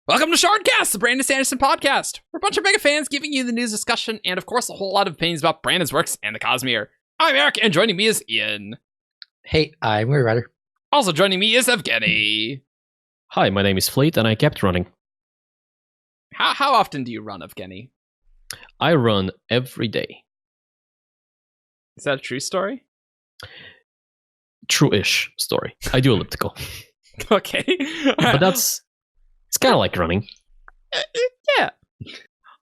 Welcome to Shardcast, the Brandon Sanderson podcast. We're a bunch of mega fans giving you the news discussion and, of course, a whole lot of opinions about Brandon's works and the Cosmere. I'm Eric, and joining me is Ian. Hey, I'm WeiryWriter. Also joining me is Evgeni. Hi, my name is Fleet, and I kept running. How often do you run, Evgeni? I run every day. Is that a true story? True-ish story. I do elliptical. Okay. But it's kind of like running. Yeah.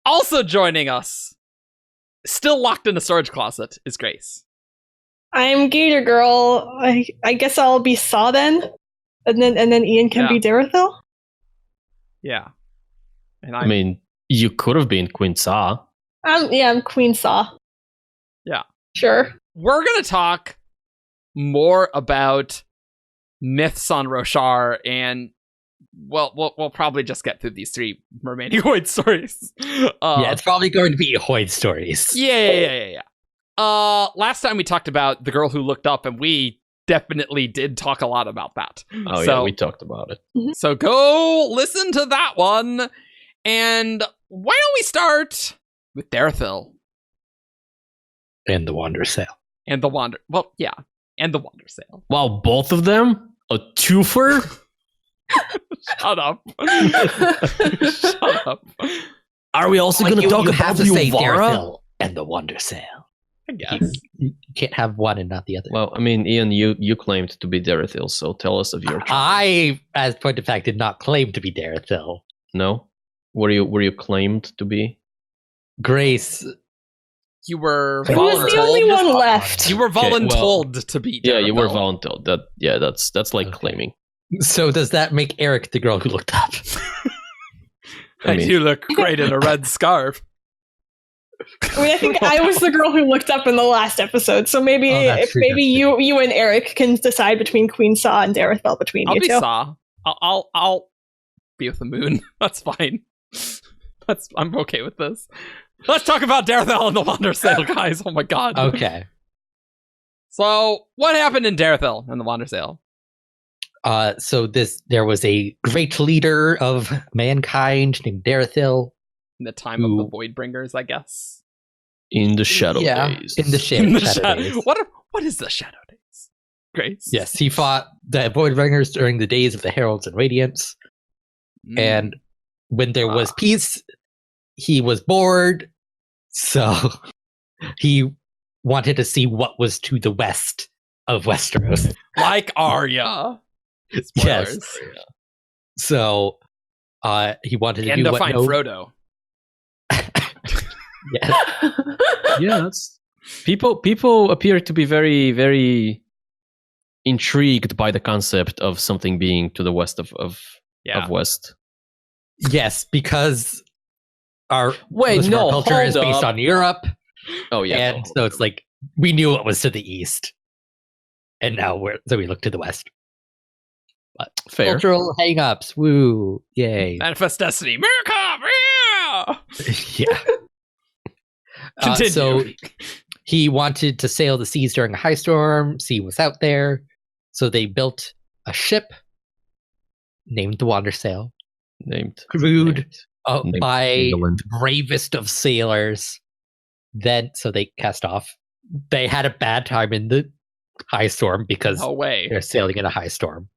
Also joining us, still locked in a storage closet, is Grace. I'm Gator Girl. I guess I'll be Saw then, and then Ian can be Derethil. Yeah. And I mean, you could have been Queen Saw. I'm Queen Saw. Yeah. Sure. We're gonna talk more about myths on Roshar, and we'll probably just get through these three remaining Hoid stories. Yeah, it's probably going to be Hoid stories. Yeah. Last time we talked about the girl who looked up, and we definitely did talk a lot about that. Oh, yeah, we talked about it. So go listen to that one. And why don't we start with Derethil? And the Wandersail. And the Wandersail. Wow, both of them? A twofer? Shut up. Shut up. Are we also going to talk about the Derethil and the Wandersail? I guess. You can't have one and not the other. Well, I mean, Ian, you claimed to be Derethil, so tell us of your choice. I, as point of fact, did not claim to be Derethil. No? Were you claimed to be? Grace. You were Who was the only one left? You were voluntold to be Derethil. Yeah, you were voluntold. That's like claiming. So does that make Eric the girl who looked up? I mean, you look great in a red scarf. I think I was the girl who looked up in the last episode, so maybe you and Eric can decide between Queen Saw and Derethil between you two. I'll be Saw. I'll be with the moon. That's fine. I'm okay with this. Let's talk about Derethil and the Wandersail, guys. Oh my god. Okay. So, what happened in Derethil and the Wandersail? So there was a great leader of mankind named Derethil. In the time of the Voidbringers, I guess. In the Shadow Days. In the Shadow Days. What is the Shadow Days? Grace? Yes, he fought the Voidbringers during the days of the Heralds and Radiance. And when there was peace, he was bored. So he wanted to see what was to the west of Westeros. Like Arya. Spoilers. Yes. So he wanted to do find Frodo. Yes. Yeah, people appear to be very, very intrigued by the concept of something being to the west of West. Yes, because our culture culture is based on Europe. Oh yeah, and so it's like we knew it was to the east, and now we look to the west. But fair. Cultural hang-ups, woo, yay! Manifest Destiny, America, yeah. Yeah. Continue. So he wanted to sail the seas during a high storm, see what's out there. So they built a ship named the Wandersail, crewed by the bravest of sailors. So they cast off. They had a bad time in the high storm because they're sailing in a high storm.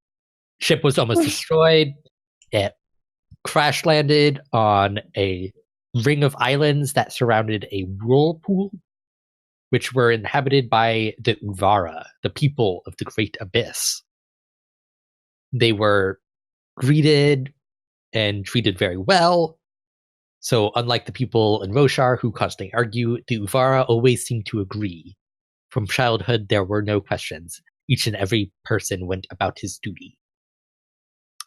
Ship was almost destroyed. It crash landed on a ring of islands that surrounded a whirlpool, which were inhabited by the Uvara, the people of the Great Abyss. They were greeted and treated very well. So unlike the people in Roshar who constantly argue, the Uvara always seemed to agree. From childhood, there were no questions. Each and every person went about his duty.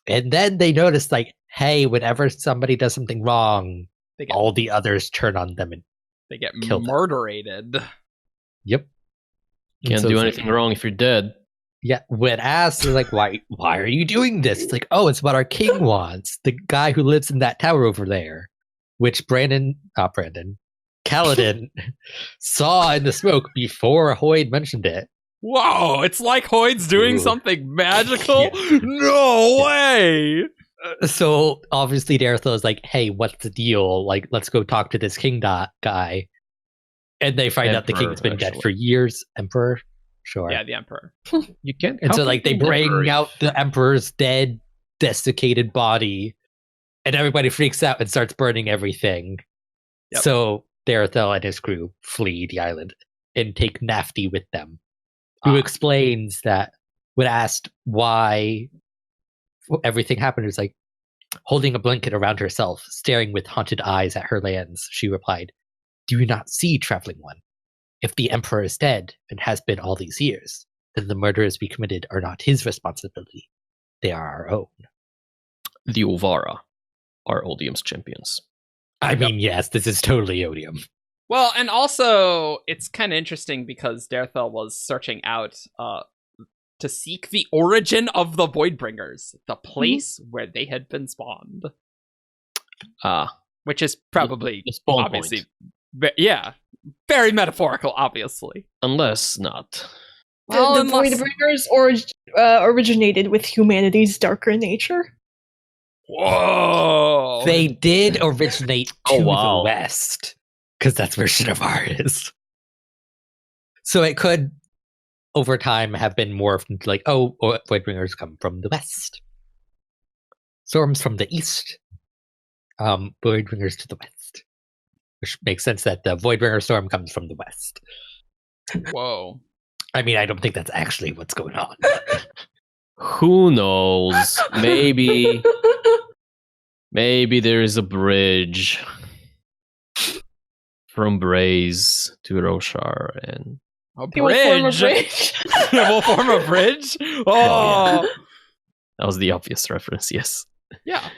And then they noticed, like, hey, whenever somebody does something wrong, all the others turn on them and they get kill murderated. Yep. Can't do anything wrong if you're dead. Yeah, when asked, they're like, why are you doing this? It's like, oh, it's what our king wants. The guy who lives in that tower over there. Which Kaladin saw in the smoke before Hoid mentioned it. Whoa, it's like Hoid's doing something magical? Yeah. No way! So obviously Derethil is like, hey, what's the deal? Like, let's go talk to this king guy. And they find out the Emperor, king's been dead actually. for years. Emperor? Sure. Yeah, the Emperor. You can't. And how so can like they you be bring emperor? out the Emperor's dead, desiccated body. And everybody freaks out and starts burning everything. Yep. So Derethil and his crew flee the island and take Nafti with them, who explains that when asked why everything happened, it's like holding a blanket around herself, staring with haunted eyes at her lands. She replied, "Do you not see, traveling one? If the Emperor is dead and has been all these years, then the murders we committed are not his responsibility. They are our own." The Uvara are Odium's champions. I mean, yes, this is totally Odium. Well, and also it's kind of interesting because Derethil was searching out to seek the origin of the Voidbringers, the place where they had been spawned. Which is probably the spawn obviously, yeah, very metaphorical, obviously. Unless not. Well, the unless- Voidbringers originated with humanity's darker nature. Whoa! They did originate to Oh, wow. the west, because that's where Shinovar is. So it could, over time, have been morphed into like, oh, Voidbringers come from the west. Storms from the east. Voidbringers to the west. Which makes sense that the Voidbringer storm comes from the west. Whoa. I mean, I don't think that's actually what's going on. Who knows? Maybe there is a bridge from Braze to Roshar, and A It will form a bridge. bridge. It will form a bridge. Oh, that was the obvious reference. Yes. yeah.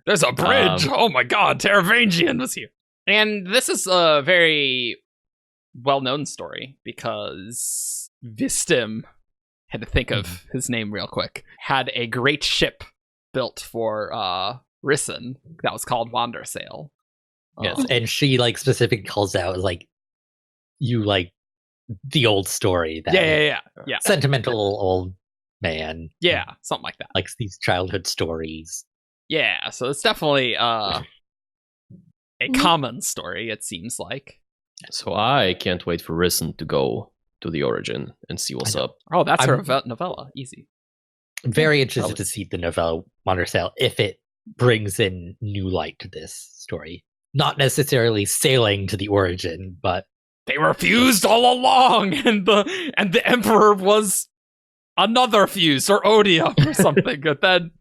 There's a bridge. Oh my God, Teravangian was here. And this is a very well-known story because Vistim, had to think of his name real quick, had a great ship built for Risen that was called Wandersail. Yes, and she like specifically calls out like you like the old story that Yeah. sentimental old man Yeah, something like that. likes these childhood stories. Yeah, so it's definitely a common story, it seems like. So I can't wait for Risen to go to the origin and see what's up. Oh, that's her I'm- novella. Easy. I'm very interested probably. to see the novella Wandersail if it brings in new light to this story. Not necessarily sailing to the origin, but They were fused all along, and the Emperor was another fuse or odium or something. But then,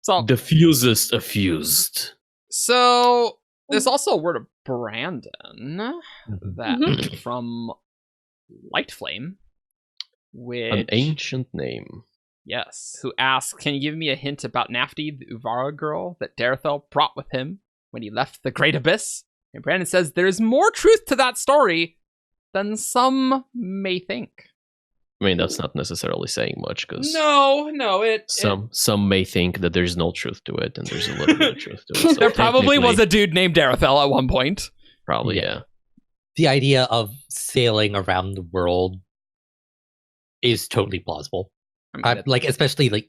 The fusest of fused. so there's also a word of Brandon that Mhm. from Lightflame, which An ancient name. yes, who asks, "Can you give me a hint about Nafti, the Uvara girl that Derethil brought with him when he left the Great Abyss?" And Brandon says, "There's more truth to that story than some may think." I mean, that's not necessarily saying much because No, it some may think that there's no truth to it, and there's a little bit of truth to it. So there probably was technically, a dude named Derethil at one point. probably Yeah. yeah. the idea of sailing around the world is totally plausible. I mean, Like especially like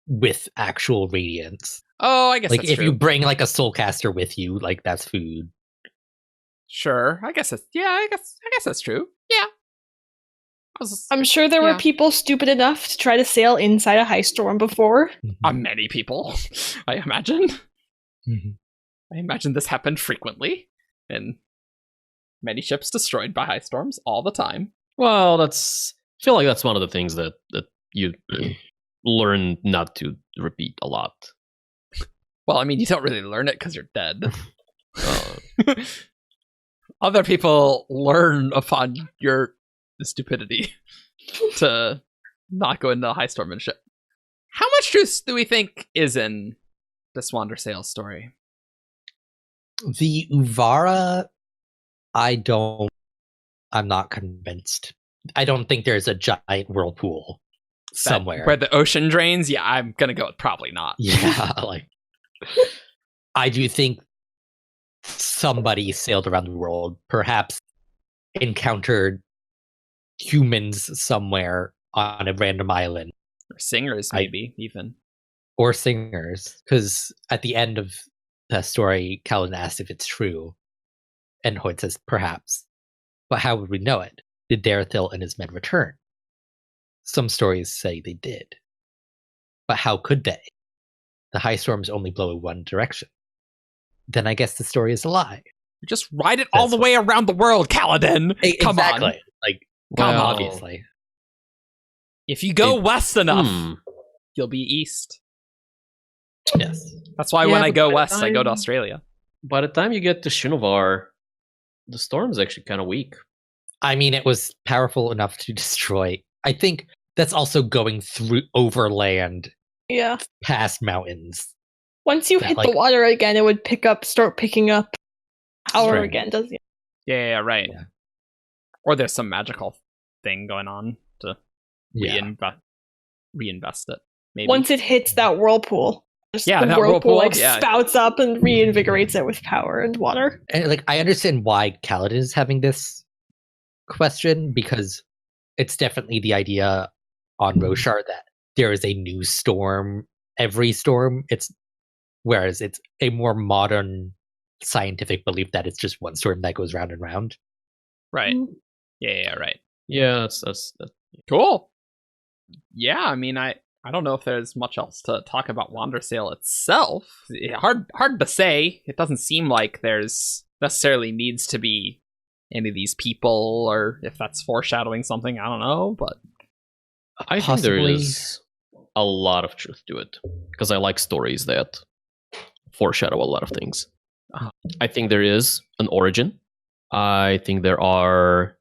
with actual radiance. oh, I guess Like that's if true. you bring like a soulcaster with you, like that's food. Sure, I guess that's I guess that's true. Yeah, I'm sure there Yeah. were people stupid enough to try to sail inside a high storm before. many people, I imagine. Mhm. I imagine this happened frequently, and many ships destroyed by high storms all the time. Well, I feel like that's one of the things that you learn not to repeat a lot. Well, I mean, you don't really learn it because you're dead. Uh, Other people learn upon your stupidity to not go into a high storm in a ship. How much truth do we think is in this Wandersail story? The Uvara, I'm not convinced. I don't think there's a giant whirlpool somewhere. Where the ocean drains? Yeah, I'm gonna go with probably not. Yeah, like I do think somebody sailed around the world, perhaps encountered humans somewhere on a random island. Or singers, maybe, even. or singers, because at the end of the story, Kaladin asks if it's true, and Hoid says perhaps. But how would we know it? Did Derethil and his men return? Some stories say they did. But how could they? The high storms only blow in one direction. Then I guess the story is a lie. Just ride it all the way around the world, Kaladin. Come on. Like, Come on. obviously. If you go west enough, you'll be east. Yes. That's why when I go west, I go to Australia. By the time you get to Shinovar, the storm's actually kind of weak. I mean, it was powerful enough to destroy. I think that's also going through overland, past mountains. Once you hit the water again, it would start picking up power again, doesn't it? Yeah, right. Yeah. Or there's some magical thing going on to reinvest it. Maybe. Once it hits that whirlpool, that whirlpool spouts up and reinvigorates it with power and water. And I understand why Kaladin is having this question, because it's definitely the idea on Roshar that there is a new storm every storm. Whereas it's a more modern scientific belief that it's just one storm that goes round and round. Right. Yeah, right. Yeah, that's cool. Yeah, I mean, I don't know if there's much else to talk about Wandersail itself. Hard to say. It doesn't seem like there's necessarily needs to be any of these people, or if that's foreshadowing something, I don't know, but I think there is a lot of truth to it, because I like stories that foreshadow a lot of things. I think there is an origin. I think there are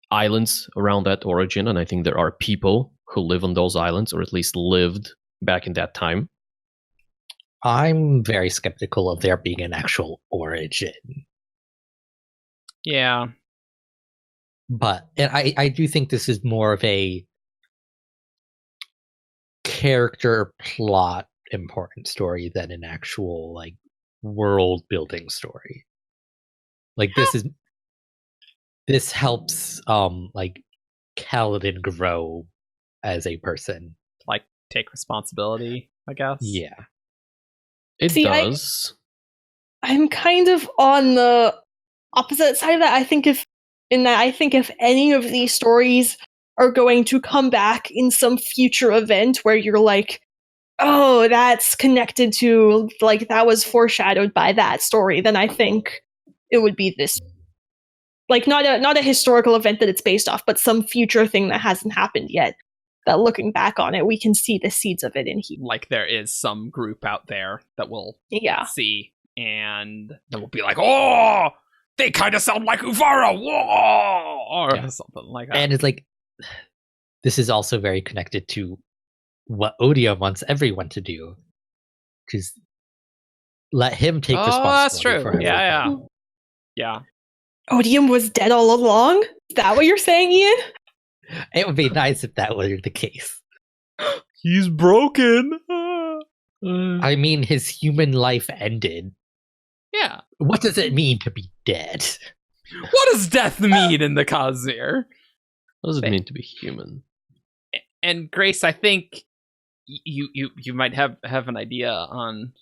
islands around that origin, and I think there are people who live on those islands, or at least lived back in that time. I'm very skeptical of there being an actual origin. Yeah. But I do think this is more of a character plot important story than an actual world building story. This helps Kaladin grow as a person, take responsibility, I guess. Yeah, it does. I'm kind of on the opposite side of that. I think if any of these stories are going to come back in some future event where you're like, oh, that's connected to that was foreshadowed by that story, then I think it would be this. Not a historical event that it's based off, but some future thing that hasn't happened yet, that looking back on it, we can see the seeds of it in here. There is some group out there that will see, and that will be like, oh, they kind of sound like Uvara, whoa, or something like that. And it's this is also very connected to what Odia wants everyone to do, because let him take responsibility. That's true. For yeah. Odium was dead all along? Is that what you're saying, Ian? It would be nice if that were the case. He's broken. I mean, his human life ended. Yeah. What does it mean to be dead? What does death mean in the Cosmere? What does it mean to be human? And Grace, I think you might have an idea on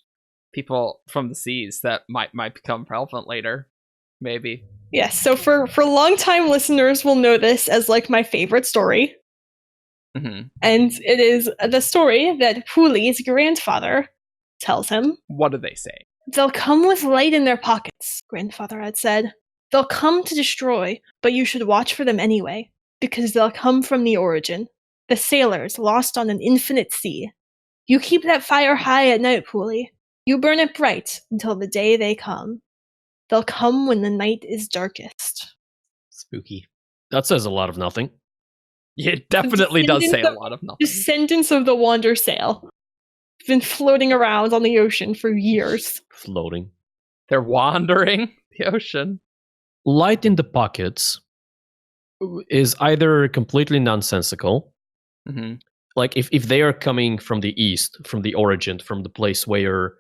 people from the seas that might become relevant later, maybe. Yes, so for long-time listeners will know this as my favorite story. Mm-hmm. And it is the story that Puli's grandfather tells him. What do they say? They'll come with light in their pockets, grandfather had said. They'll come to destroy, but you should watch for them anyway, because they'll come from the origin. The sailors lost on an infinite sea. You keep that fire high at night, Puli. You burn it bright until the day they come. They'll come when the night is darkest. Spooky. That says a lot of nothing. It definitely does say a lot of nothing. Descendants of the Wandersail. Been floating around on the ocean for years. Floating. They're wandering the ocean. Light in the pockets is either completely nonsensical. Mm-hmm. If they are coming from the east, from the origin, from the place where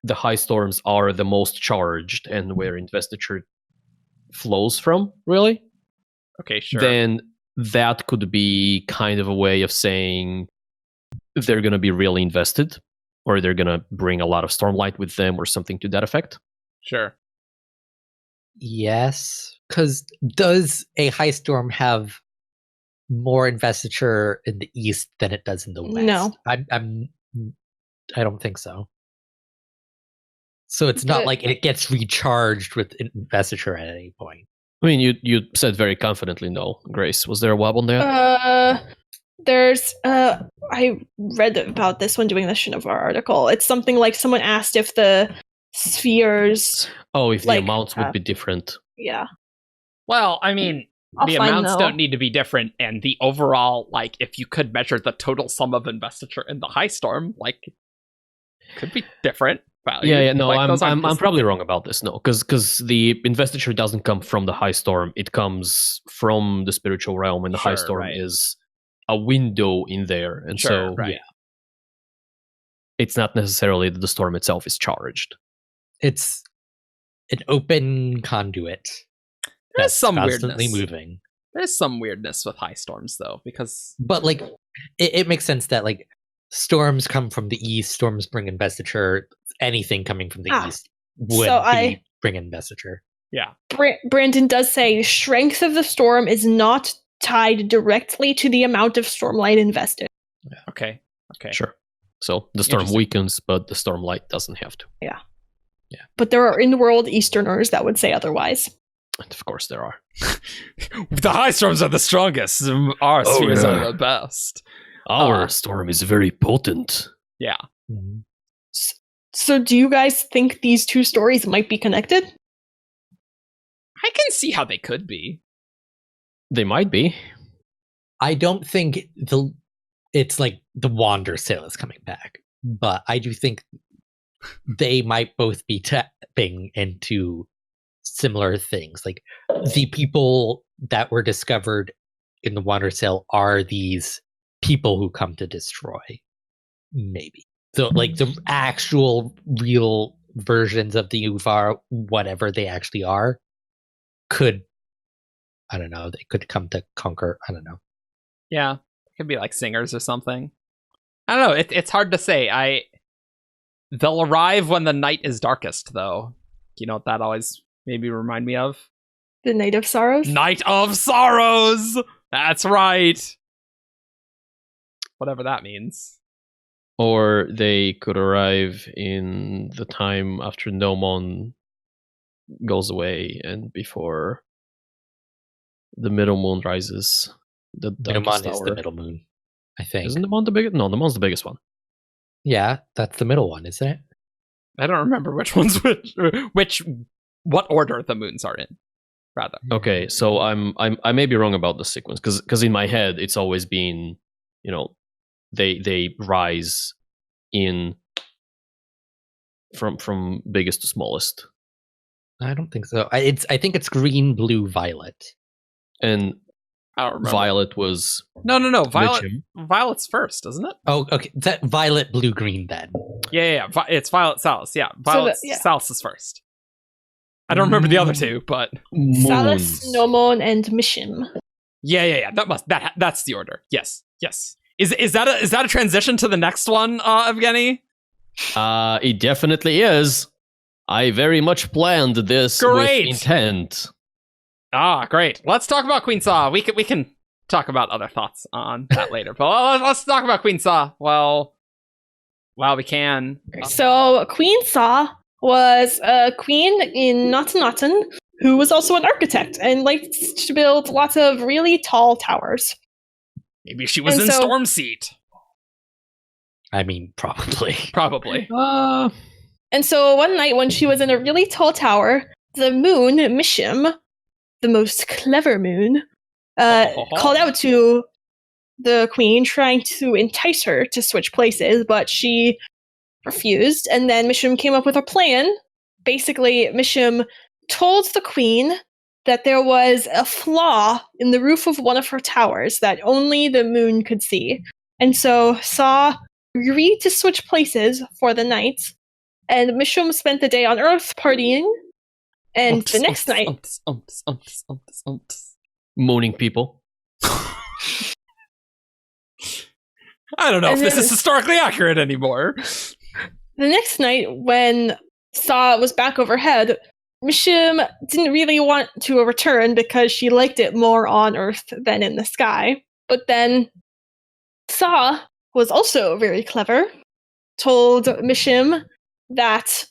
the high storms are the most charged and where investiture flows from, really? Okay, sure. Then that could be kind of a way of saying they're going to be really invested, or they're going to bring a lot of Stormlight with them, or something to that effect. Sure. Yes, because does a high storm have more investiture in the east than it does in the west? No. I don't think so. So it's not like it gets recharged with investiture at any point. I mean, you said very confidently no, Grace. Was there a wob on that? There's I read about this when doing the Shinovar article. It's something like someone asked if the spheres. Oh, if the amounts would be different. Yeah. Well, I mean, the amounts don't need to be different, and the overall, like, if you could measure the total sum of investiture in the high storm, like, could be different. Value. Yeah, no, like, I'm probably wrong about this. No, because the investiture doesn't come from the high storm; it comes from the spiritual realm, and the high storm is a window in there, and yeah, it's not necessarily that the storm itself is charged. It's an open conduit. There's some constantly weirdness. Moving. There's some weirdness with high storms, though, because but like it makes sense that like storms come from the east. Storms bring investiture. Anything coming from the east would bring investiture. Yeah. Brandon does say strength of the storm is not tied directly to the amount of stormlight invested. Yeah. Okay. Sure. So the storm weakens, but the stormlight doesn't have to. Yeah. But there are in-world Easterners that would say otherwise. And of course there are. The high storms are the strongest. Our spheres are the best. Our storm is very potent. Yeah. Mm-hmm. So do you guys think these two stories might be connected? I can see how they could be. They might be. I don't think it's like the Wandersail is coming back, but I do think they might both be tapping into similar things. Like the people that were discovered in the Wandersail are these people who come to destroy. Maybe. So, like, the actual real versions of the Uvar, whatever they actually are, could, I don't know, they could come to conquer, I don't know. Yeah, it could be like singers or something. I don't know, it's hard to say. They'll arrive when the night is darkest, though. You know what that always maybe remind me of? The Night of Sorrows? Night of Sorrows! That's right! Whatever that means. Or they could arrive in the time after Nomon goes away and before the middle moon rises. The Nomon is the middle moon, I think. Isn't Nomon the biggest? No, Nomon's the biggest one. Yeah, that's the middle one, isn't it? I don't remember which one's what order the moons are in, rather. Okay, so I may be wrong about the sequence, because in my head it's always been, you know, they rise in from biggest to smallest. I don't think so. I think it's green, blue, violet. And I don't remember. Violet was no. Violet's first, isn't it? Oh, okay. That violet, blue, green then. Yeah. It's Violet Salus. Yeah, Violet Salus is first. I don't remember the other two, but Salus, Nomon, and Mishim. Yeah. That's the order. Yes. Is that a transition to the next one, Evgeni? It definitely is. I very much planned this with intent. Ah, great. Let's talk about Queen Saw. We can talk about other thoughts on that later. But let's talk about Queen Saw. Well, we can. So Queen Saw was a queen in Notanaton who was also an architect and liked to build lots of really tall towers. Maybe she was in Stormseat. I mean, probably. Probably. And so one night when she was in a really tall tower, the moon, Mishim, the most clever moon, called out to the queen, trying to entice her to switch places, but she refused. And then Mishim came up with a plan. Basically, Mishim told the queen that there was a flaw in the roof of one of her towers that only the moon could see. And so Saw agreed to switch places for the night, and Mishum spent the day on Earth partying, and the next night... Moaning people. I don't know if this is historically accurate anymore. The next night, when Sa was back overhead, Mishim didn't really want to return because she liked it more on Earth than in the sky. But then Sa was also very clever, told Mishim that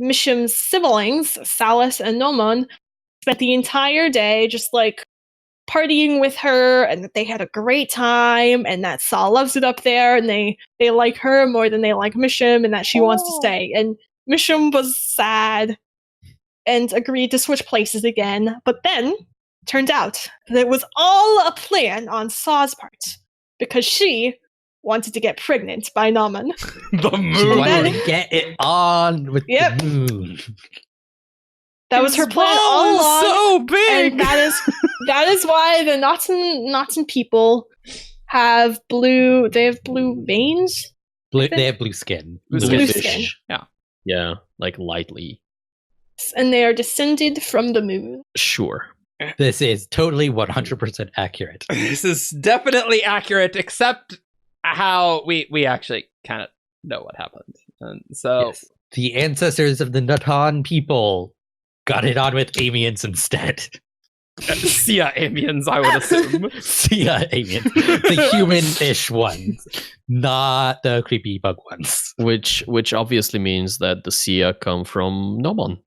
Mishim's siblings, Salus and Nomon, spent the entire day just like partying with her, and that they had a great time, and that Sa loves it up there, and they like her more than they like Mishim, and that she wants to stay. And Mishim was sad and agreed to switch places again. But then, turned out that it was all a plan on Sa's part, because she wanted to get pregnant by Naman. The moon. She wanted to get it on with the moon. That was her plan all along. So big. And that is why the Notson people have blue. They have blue veins. They have blue skin. Blue skin. Yeah, like lightly. And they are descended from the moon. Sure. This is totally 100% accurate. This is definitely accurate, except how we actually kind of know what happened. And so yes. The ancestors of the Natan people got it on with Amiens instead. Sia Amiens, I would assume. Sia Amiens. The human-ish ones, not the creepy bug ones. Which obviously means that the Sia come from Nomon.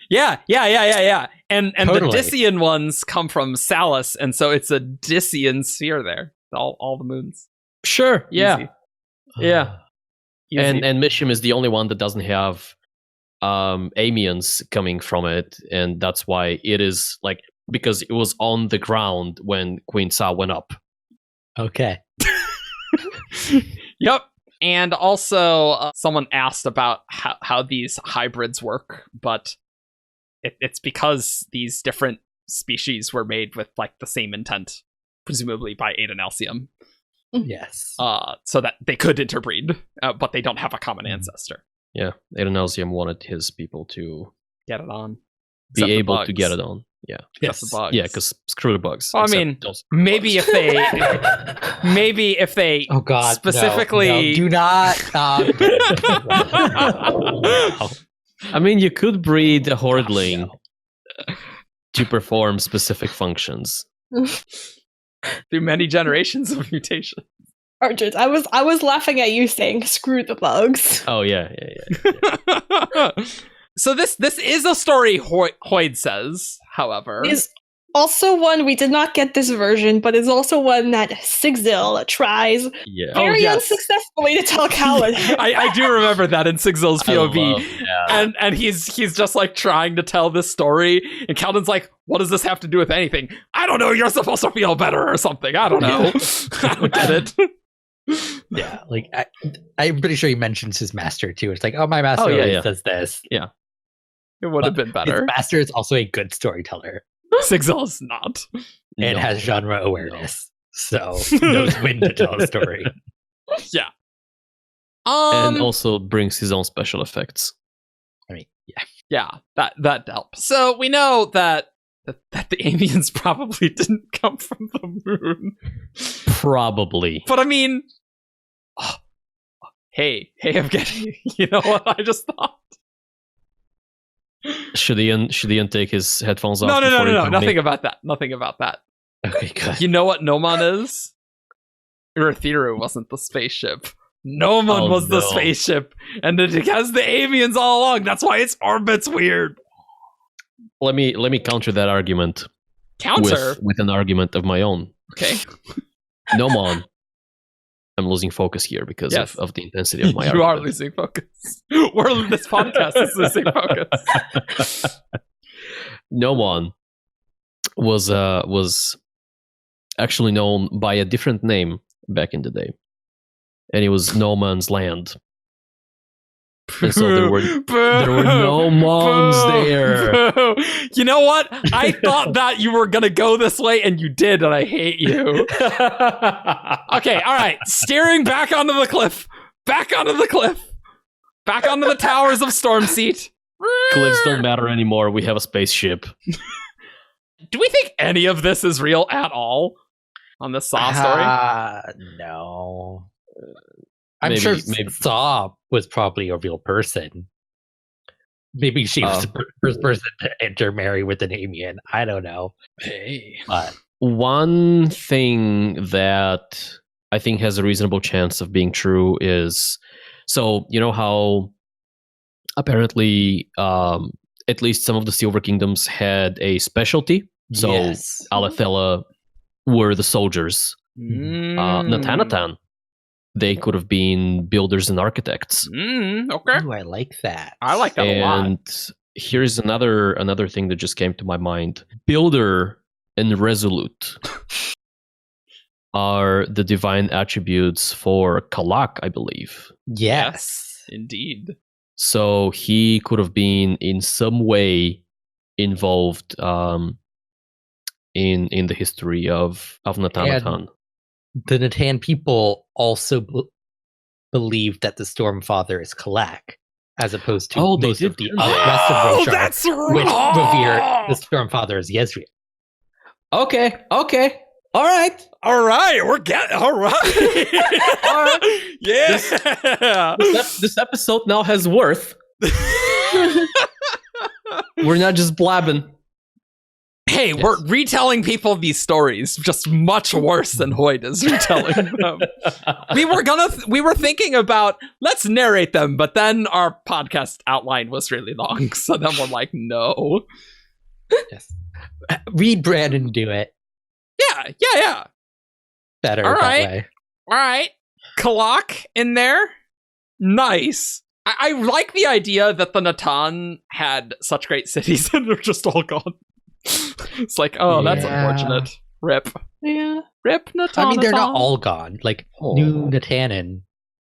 Yeah. And Totally. the Dissian ones come from Salus, and so it's a Dissian sphere there. All the moons. Sure, yeah. Easy. Yeah. Easy. And Mishim is the only one that doesn't have Amiens coming from it, and that's why it is like, because it was on the ground when Queen Sa went up. Okay. Yep. And also, someone asked about how these hybrids work, but it's because these different species were made with like the same intent, presumably by Adenalcium. Yes. So that they could interbreed, but they don't have a common ancestor. Yeah, Adenalcium wanted his people to Get it on. be Except the able bugs. to get it on. Yeah. Just the bugs. Yeah, because screw the bugs. Well, I Except mean, those maybe bugs. if they Oh God! specifically no, do not. I mean, you could breed a hordling to perform specific functions. through many generations of mutation. Argent, I was laughing at you saying "screw the bugs." Oh yeah. So this is a story Hoid says, however. Is also one we did not get this version, but is also one that Sigzil tries Yeah. very yes. unsuccessfully to tell Kaladin. I do remember that in Sigzil's POV. Yeah. And he's just like trying to tell this story, and Kaladin's like, what does this have to do with anything? I don't know, you're supposed to feel better or something. I don't know. I don't get it. Yeah, like I'm pretty sure he mentions his master too. It's like, oh, my master always says this. It would have been His better. master is also a good storyteller Sigzil is not. and has genre awareness, so knows when to tell a story. Yeah. And also brings his own special effects. I mean, Yeah, that helps. So we know that the Amiens probably didn't come from the moon. Probably. But I mean, hey, Evgeni, you know what I just thought? Should Ian take his headphones off? No, before he told me? nothing about that. Nothing about that. okay, good. You know what Nomon is? Urithiru wasn't the spaceship. Nomon was the spaceship, and it has the Amiens all along. That's why its orbit's weird. Let me counter that argument. Counter? With an argument of my own. Okay. Nomon. I'm losing focus here because of the intensity of my You argument. are losing focus. This podcast is losing focus. Nomon was actually known by a different name back in the day, and it was No Man's Land. And so there were no Mons there. Boo. You know what? I thought that you were gonna go this way, and you did, and I hate you. Okay, all right. Steering back onto the cliff. Back onto the cliff. Back onto the towers of Stormseat. Cliffs don't matter anymore. We have a spaceship. Do we think any of this is real at all? on the Saw story? No. I'm sure Saw was probably a real person. Maybe she was the first person to intermarry with an Amian. I don't know. Hey. But one thing that I think has a reasonable chance of being true is, so you know how apparently at least some of the Silver Kingdoms had a specialty. So Alethela were the soldiers. Natanatan, they could have been builders and architects. Okay. Ooh, I like that. I like that a lot. And here's another thing that just came to my mind. Builder and resolute are the divine attributes for Kalak, I believe. Yes. Indeed. So he could have been in some way involved in the history of Natanatan. The Natan people also believe that the Stormfather is Kalak, as opposed to most of the rest of Roshar, that's right. which revere the Stormfather as Yezreel. Okay. All right. We're getting all right. All right. Yeah. This episode now has worth. We're not just blabbing. Hey, we're retelling people these stories just much worse than Hoid is retelling them. we were thinking about let's narrate them, but then our podcast outline was really long, so then we're like, no. Yes. Read Brandon do it. Yeah. Better All that right. way. All right. Kalak in there. Nice. I like the idea that the Natan had such great cities and they're just all gone. It's like, that's unfortunate. Rip. Yeah. Rip Natan. I mean, they're not all gone. Like, New Natanen.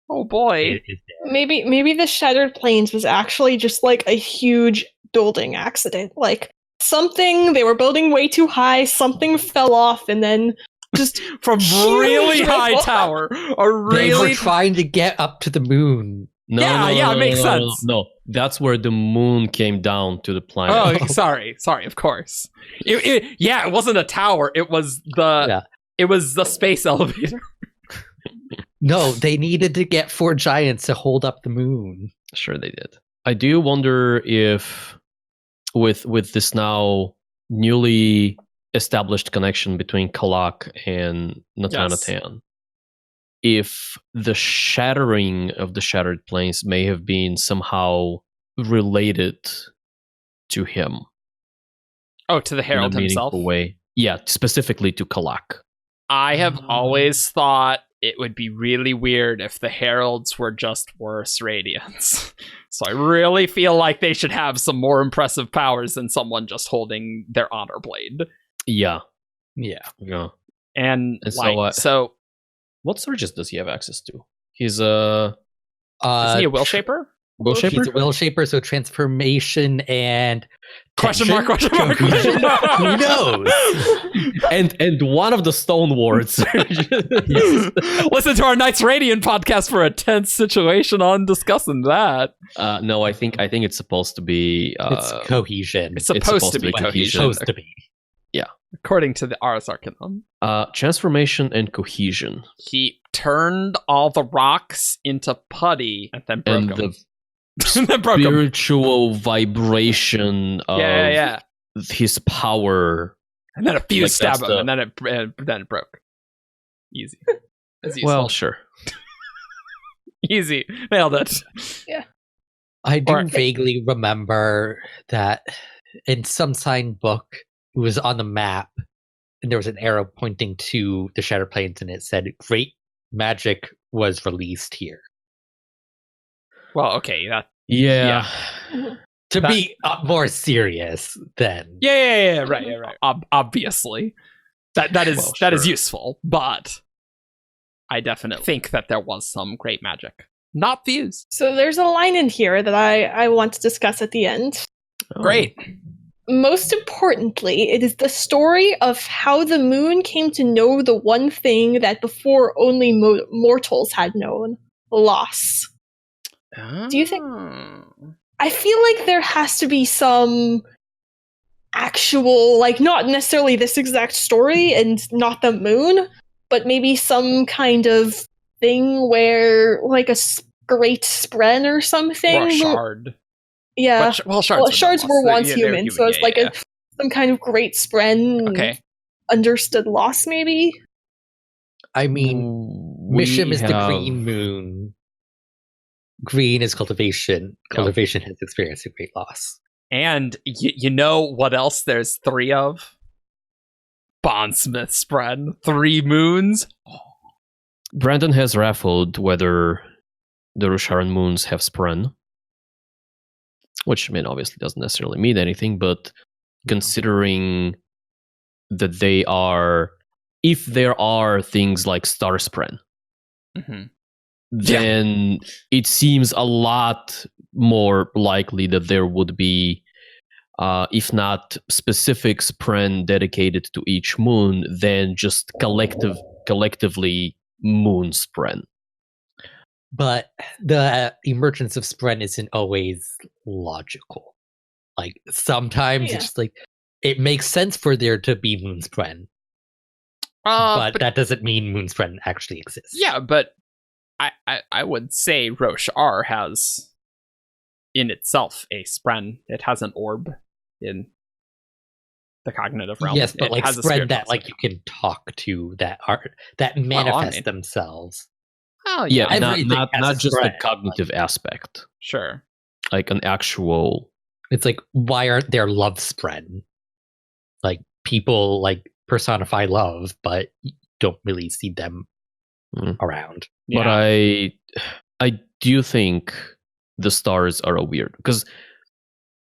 Oh boy. Maybe the Shattered Plains was actually just like a huge building accident. Like something they were building way too high, something fell off, and then just from really high tower. They were trying to get up to the moon. No, it makes sense. No, that's where the moon came down to the planet. Oh, sorry, of course. It wasn't a tower. It was the space elevator. No, they needed to get 4 giants to hold up the moon. Sure, they did. I do wonder if, with this now newly established connection between Kalak and Natanatan, if the shattering of the Shattered Plains may have been somehow related to him. Oh, to the Herald in a himself? Way. Yeah, specifically to Kalak. I have always thought it would be really weird if the Heralds were just worse Radiants. So I really feel like they should have some more impressive powers than someone just holding their honor blade. Yeah. And so what surges does he have access to? He's is he a will shaper? Will shaper? He's a will shaper, so transformation and question mark. Who knows? and one of the stone wards. Listen to our Knights Radiant podcast for a tense situation on discussing that. No, I think it's supposed to be it's cohesion. It's supposed to be cohesion. Supposed to be. Yeah. According to the Ars Arcanum. Transformation and cohesion. He turned all the rocks into putty and then broke them. And the spiritual vibration of his power. And then a fuse stabbed him, and then it broke. Easy. Well, sure. Easy. Nailed it. Yeah. I do vaguely remember that in some signed book, it was on the map, and there was an arrow pointing to the Shattered Plains, and it said, "Great magic was released here." Well, okay. To be more serious, then. Yeah. Right. Obviously, that is useful, but I definitely think that there was some great magic, not fused. So there's a line in here that I want to discuss at the end. Great. Most importantly, it is the story of how the moon came to know the one thing that before only mortals had known: loss. Do you think? I feel like there has to be some actual, like, not necessarily this exact story and not the moon, but maybe some kind of thing where, like, great spren or something. Or a shard. Yeah. Shards were once human, so it's like some kind of great spren understood loss, maybe? I mean, Misham is the green moon. Green is cultivation. Cultivation has experienced a great loss. And you know what else there's 3 of? Bondsmith spren. 3 moons. Brandon has raffled whether the Rosharan moons have spren. Which, I mean, obviously doesn't necessarily mean anything, but considering that they are... If there are things like star spren, then it seems a lot more likely that there would be, if not specific spren dedicated to each moon, then just collectively moon spren. But the emergence of spren isn't always logical. Like, sometimes it's like, it makes sense for there to be moon spren. But that doesn't mean moon spren actually exists. Yeah, but I would say Roshar has in itself a spren. It has an orb in the cognitive realm. Yes, but like spren that like you can talk to, that manifest themselves. Oh yeah, not just the cognitive aspect. Sure. Like an actual... It's like, why aren't there love spren? Like, people like personify love, but you don't really see them around. But I do think the stars are a weird, because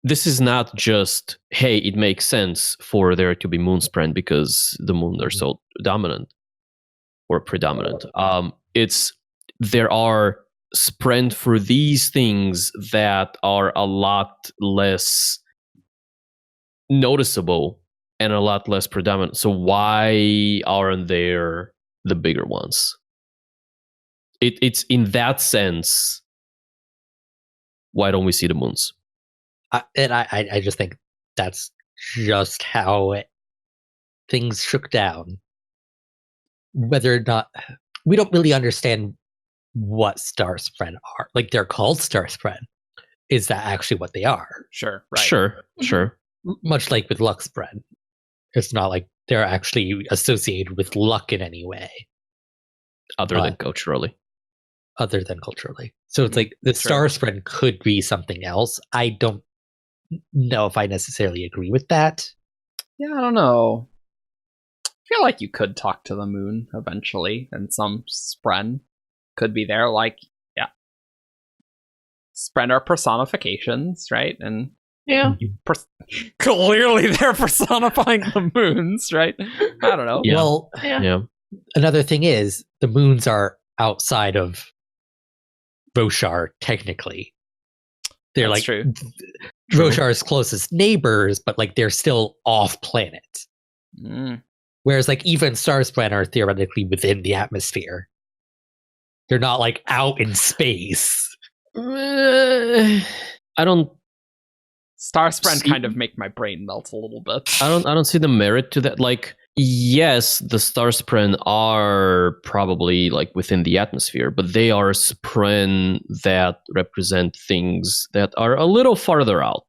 this is not just, hey, it makes sense for there to be moon spren because the moon are so dominant or predominant. It's there are spren for these things that are a lot less noticeable and a lot less predominant. So why aren't there the bigger ones? It's in that sense, why don't we see the moons? I just think that's just how things shook down. Whether or not, we don't really understand what star spren are. Like, they're called star spren. Is that actually what they are? Sure, right. Sure. Much like with luck spren. It's not like they're actually associated with luck in any way. Other than culturally. So it's like the star spren could be something else. I don't know if I necessarily agree with that. Yeah, I don't know. I feel like you could talk to the moon eventually, and some spren could be there. Like, spren are personifications, right? And clearly they're personifying the moons, right? I don't know. Yeah. Well, another thing is the moons are outside of Roshar, technically. They're That's like true. Roshar's closest neighbors, but like they're still off planet. Whereas like even star spren are theoretically within the atmosphere. They're not like out in space. I don't. Star spren kind of make my brain melt a little bit. I don't see the merit to that. Like, yes, the star spren are probably like within the atmosphere, but they are spren that represent things that are a little farther out.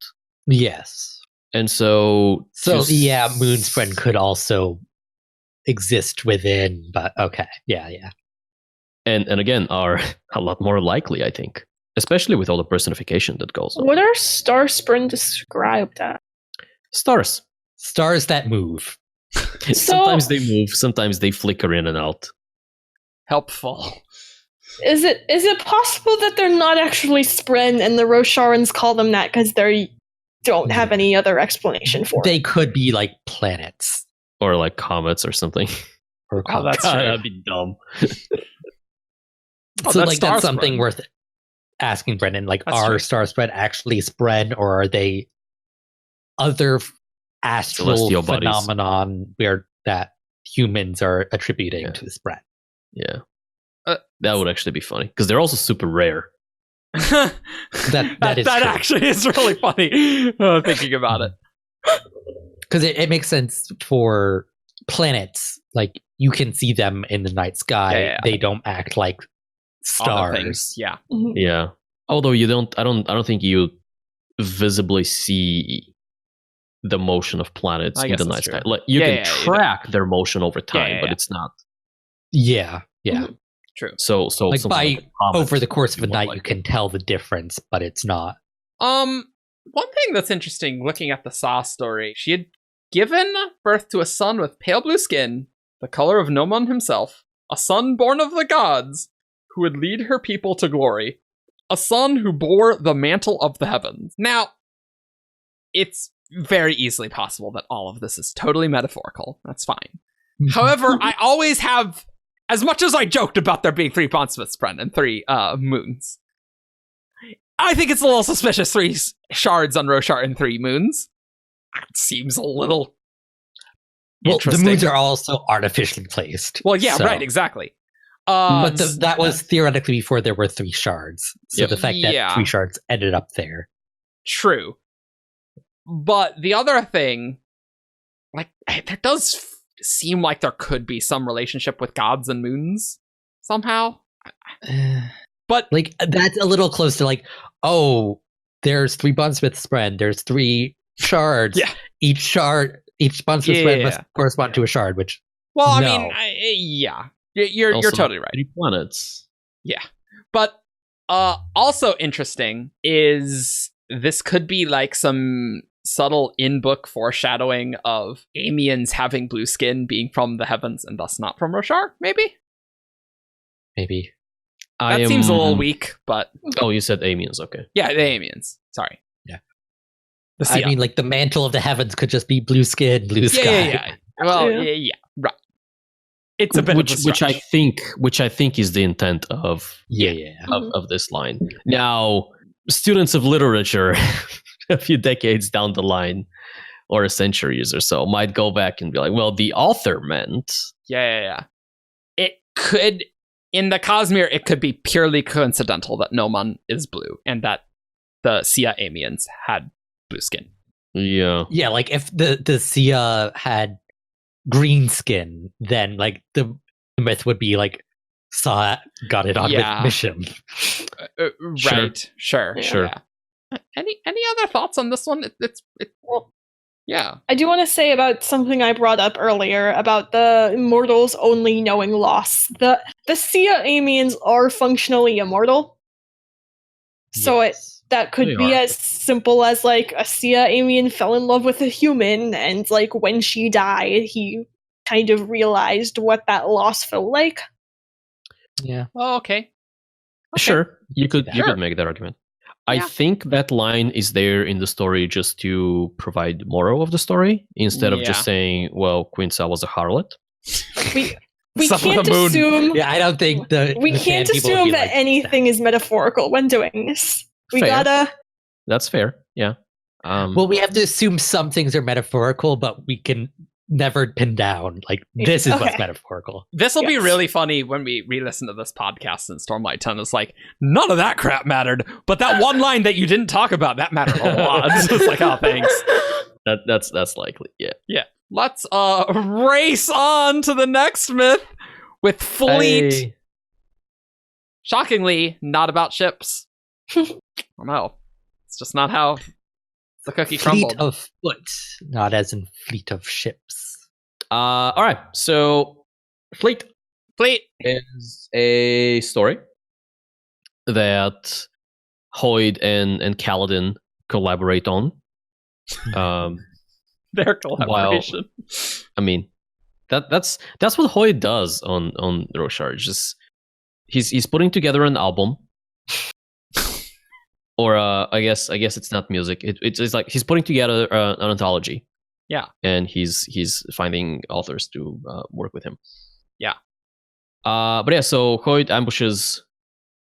Yes. And so moon spren could also exist within, but okay. Yeah. And again, are a lot more likely, I think. Especially with all the personification that goes on. What are star spren described as? Stars that move. Sometimes they move, sometimes they flicker in and out. Helpful. Is it possible that they're not actually spren and the Rosharans call them that because they don't have any other explanation for it? They could be like planets. Or like comets or something. Oh, that's true. That'd be dumb. So like that's something worth asking Brendan. Like, that's are star spren actually spren, or are they other astral phenomenon where that humans are attributing to the spren? Yeah. That would actually be funny because they're also super rare. that is actually is really funny thinking about it. because it makes sense for planets. Like you can see them in the night sky. Yeah. They don't act like Other stars. things, yeah. Yeah. Although you don't, I don't think you visibly see the motion of planets I in guess the that's night true. sky. Like you Yeah, can yeah, track their motion over time, but yeah. it's not. Yeah. True. So Like something by a comet over the course of a would be more night, like you can tell the difference, but it's not. One thing that's interesting looking at the Saw story, she had given birth to a son with pale blue skin, the color of Nomon himself, a son born of the gods, who would lead her people to glory, a son who bore the mantle of the heavens. Now, it's very easily possible that all of this is totally metaphorical. That's fine. However, I always have, as much as I joked about there being 3 Pondsmiths, Bren, and 3 moons, I think it's a little suspicious 3 shards on Roshar and 3 moons. It seems a little Well, the interesting. moons are also artificially placed. Well, yeah, so- right, exactly. But that was theoretically before there were 3 shards. So Yep. the fact Yeah. that 3 shards ended up there. True. But the other thing, like, there does seem like there could be some relationship with gods and moons somehow. But Like that's a little close to like, oh, there's 3 Bondsmith spread. There's 3 shards. Yeah. Each Bondsmith spread Yeah. must correspond to a shard, which well, I No. mean, yeah, you're Also, totally right. 3 planets. But also interesting is this could be like some subtle in-book foreshadowing of Amiens having blue skin being from the heavens and thus not from Roshar, maybe? maybe. That seems a little weak, but Oh, you said Amiens. Okay. yeah, the Amiens. Sorry. Yeah. The I Sia. mean, like the mantle of the heavens could just be blue skin, blue sky. yeah. Well, yeah, right. It's a bit of a which I stretch. think is the intent of Yeah. of this line. Now, students of literature, a few decades down the line, or centuries or so, might go back and be like, "Well, the author meant." Yeah. It could, in the Cosmere, it could be purely coincidental that Nomon is blue and that the Sia Amiens had blue skin. Yeah. Yeah, like if the Sia had green skin, then like the myth would be like Saw got it on Yeah. mission. Sure. Right. Sure. Sure. Yeah. Any other thoughts on this one? Well, yeah. I do want to say about something I brought up earlier about the immortals only knowing loss. The Sia Amiens are functionally immortal. So that could They be are. as simple as like a Sia Amien fell in love with a human, and like when she died, he kind of realized what that loss felt like. Yeah. Oh, okay. Sure, you could Sure. make that argument. I Yeah. think that line is there in the story just to provide moral of the story instead of Yeah. just saying, "Well, Queen Sa was a harlot." We Son of can't the moon. assume Yeah, I don't think we the can't fan people would assume be that like, anything is metaphorical when doing this. We Fair. gotta That's fair. Yeah. Well, we have to assume some things are metaphorical, but we can never pin down like this is what's Okay. metaphorical. This will be Yes. really funny when we re-listen to this podcast in Stormlight 10. It's like, none of that crap mattered, but that one line that you didn't talk about, that mattered a lot. It's like, oh, thanks. That's likely. Yeah. Let's race on to the next myth with Fleet. Hey. Shockingly, not about ships. I don't know. It's just not how the cookie Fleet crumbled. of foot, not as in fleet of ships. All right. So, Fleet Fleet. is a story that Hoid and Kaladin collaborate on. Their collaboration. I mean, that's what Hoid does on Roshar. Just he's putting together an album, or I guess it's not music. It's like he's putting together an anthology. Yeah, and he's finding authors to work with him. Yeah. But yeah, so Hoid ambushes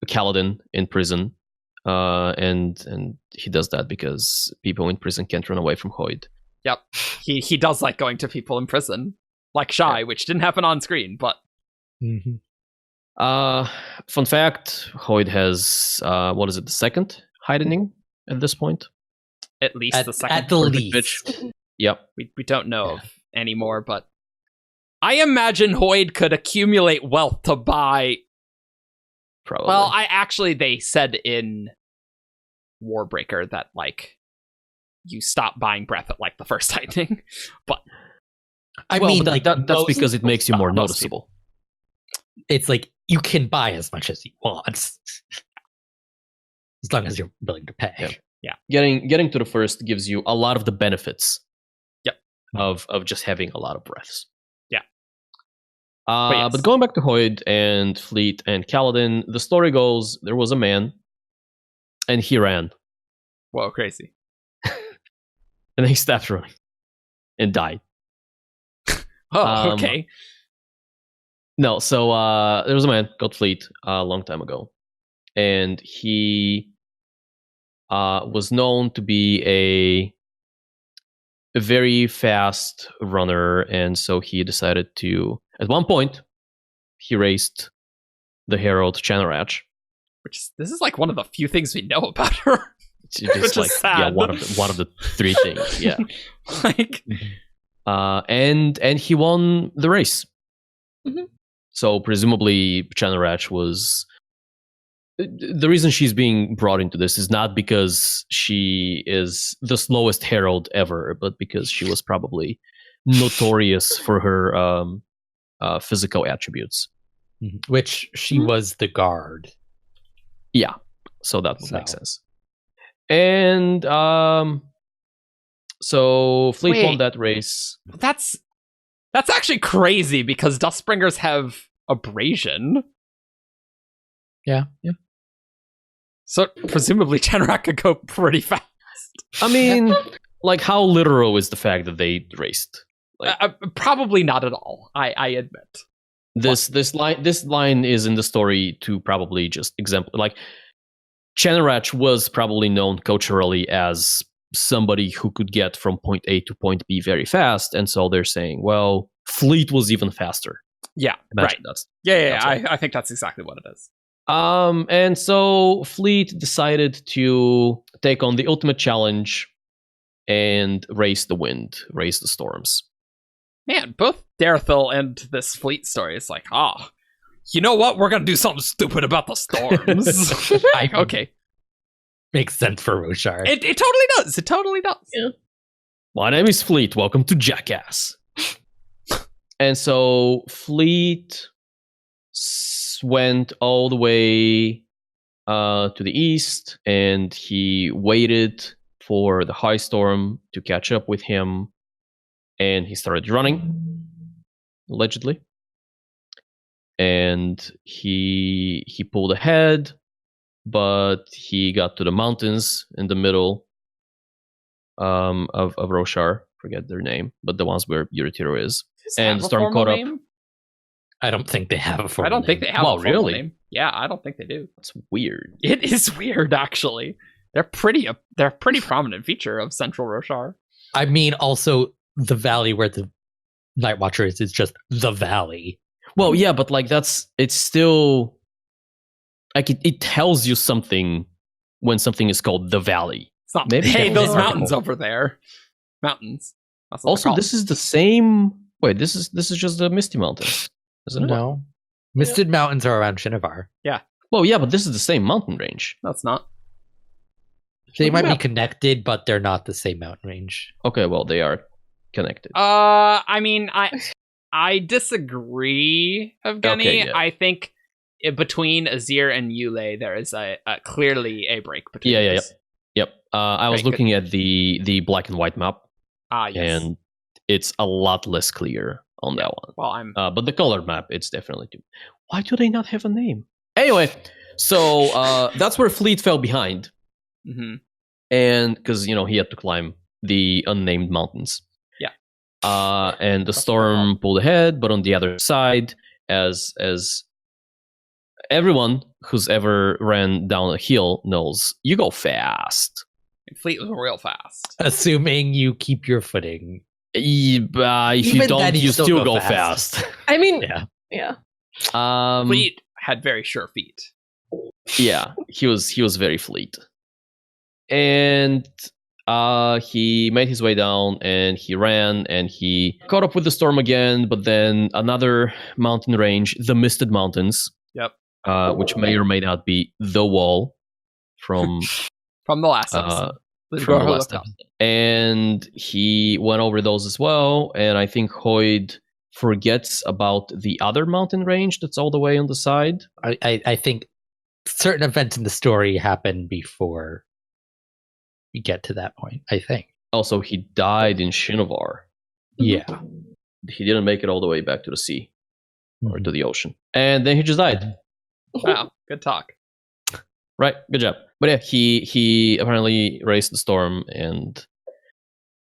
Kaladin in prison, and he does that because people in prison can't run away from Hoid. Yep. He does like going to people in prison, like Shy, which didn't happen on screen, but Mm-hmm. Fun fact: Hoid has what is it? The second hiding at this point. at least the second. At the Perfect least. pitch. Yep. We don't know of anymore, but I imagine Hoid could accumulate wealth to buy. Probably. Well, they said in Warbreaker that like you stop buying breath at like the first tightening, but that's because it makes you more noticeable. It's like you can buy as much as you want, as long as you're willing to pay. Yeah. Getting to the first gives you a lot of the benefits. Yep. Of just having a lot of breaths. Yeah. But going back to Hoid and Fleet and Kaladin, the story goes there was a man, and he ran. Whoa, crazy! And then he stopped running, and died. Oh, okay. No, so there was a man called Fleet a long time ago, and he was known to be a very fast runner, and so he decided to, at one point, he raced the Herald Chanarach. This is like one of the few things we know about her. It's just which like is sad. one of the three things. Yeah. Like, and he won the race. Mhm. So presumably Chanarach was the reason she's being brought into this is not because she is the slowest herald ever, but because she was probably notorious for her physical attributes. Which she was the guard. Yeah, so that would make sense. And so Fleet won that race. That's actually crazy because Dustbringers have abrasion. Yeah. So presumably Chanarach could go pretty fast. I mean, like, how literal is the fact that they raced? Like, probably not at all. I admit. This line is in the story to probably just exemplify. Like, Chanarach was probably known culturally as somebody who could get from point A to point B very fast, and so they're saying, well, Fleet was even faster. Yeah, Imagine right. That's I think that's exactly what it is. And so Fleet decided to take on the ultimate challenge and race the wind, race the storms. Man, both Derethil and this Fleet story is like, you know what? We're gonna do something stupid about the storms. Okay. Makes sense for Roshar. It totally does. It totally does. Yeah. My name is Fleet. Welcome to Jackass. And so Fleet went all the way to the east, and he waited for the high storm to catch up with him, and he started running, allegedly. And he pulled ahead, but he got to the mountains in the middle of Roshar. Forget their name, but the ones where Derethil is. And the storm caught up. I don't think they have a formal I don't think they have a formal really? name. Yeah, I don't think they do. That's weird. It is weird, actually. They're a pretty prominent feature of Central Roshar. I mean, also the valley where the Night Watcher is just the valley. Well, yeah, but like it's still like it tells you something when something is called the valley. It's not. Maybe Hey, that was those an mountains article. over there. Mountains. That's what Also, they're this is the same. Wait, this is just the Misty Mountains, isn't it? No. Misted Mountains are around Shinovar. Well, yeah, but this is the same mountain range. called. No, it's not. They might be map. connected, but they're not the same mountain range. Okay, well, they are connected. I mean, I disagree, Evgeni. Okay, yeah. I think between Azir and Yule, there is a clearly a break between. Yeah. those. Yep. I was Right, looking at the black and white map, Yes. and it's a lot less clear on that one. Well, I'm. But the colored map, it's definitely too. Why do they not have a name? Anyway, so that's where Fleet fell behind, Mhm. and because he had to climb the unnamed mountains. Yeah. And the storm pulled ahead, but on the other side, as everyone who's ever ran down a hill knows, you go fast. Fleet was real fast. Assuming you keep your footing. If you Even don't, then, you you still still go go fast. fast. I mean, Yeah. yeah. Fleet had very sure feet. Yeah, he was very fleet. And He made his way down and he ran and he caught up with the storm again, but then another mountain range, the Misted Mountains. Yep. Which may or may not be the wall from the last episode. From the last episode. And he went over those as well. And I think Hoid forgets about the other mountain range that's all the way on the side. I think certain events in the story happen before we get to that point, I think. Also, he died in Shinovar. Yeah. He didn't make it all the way back to the sea or to the ocean. And then he just died. Wow, good talk. Right, good job. But yeah, he apparently raced the storm and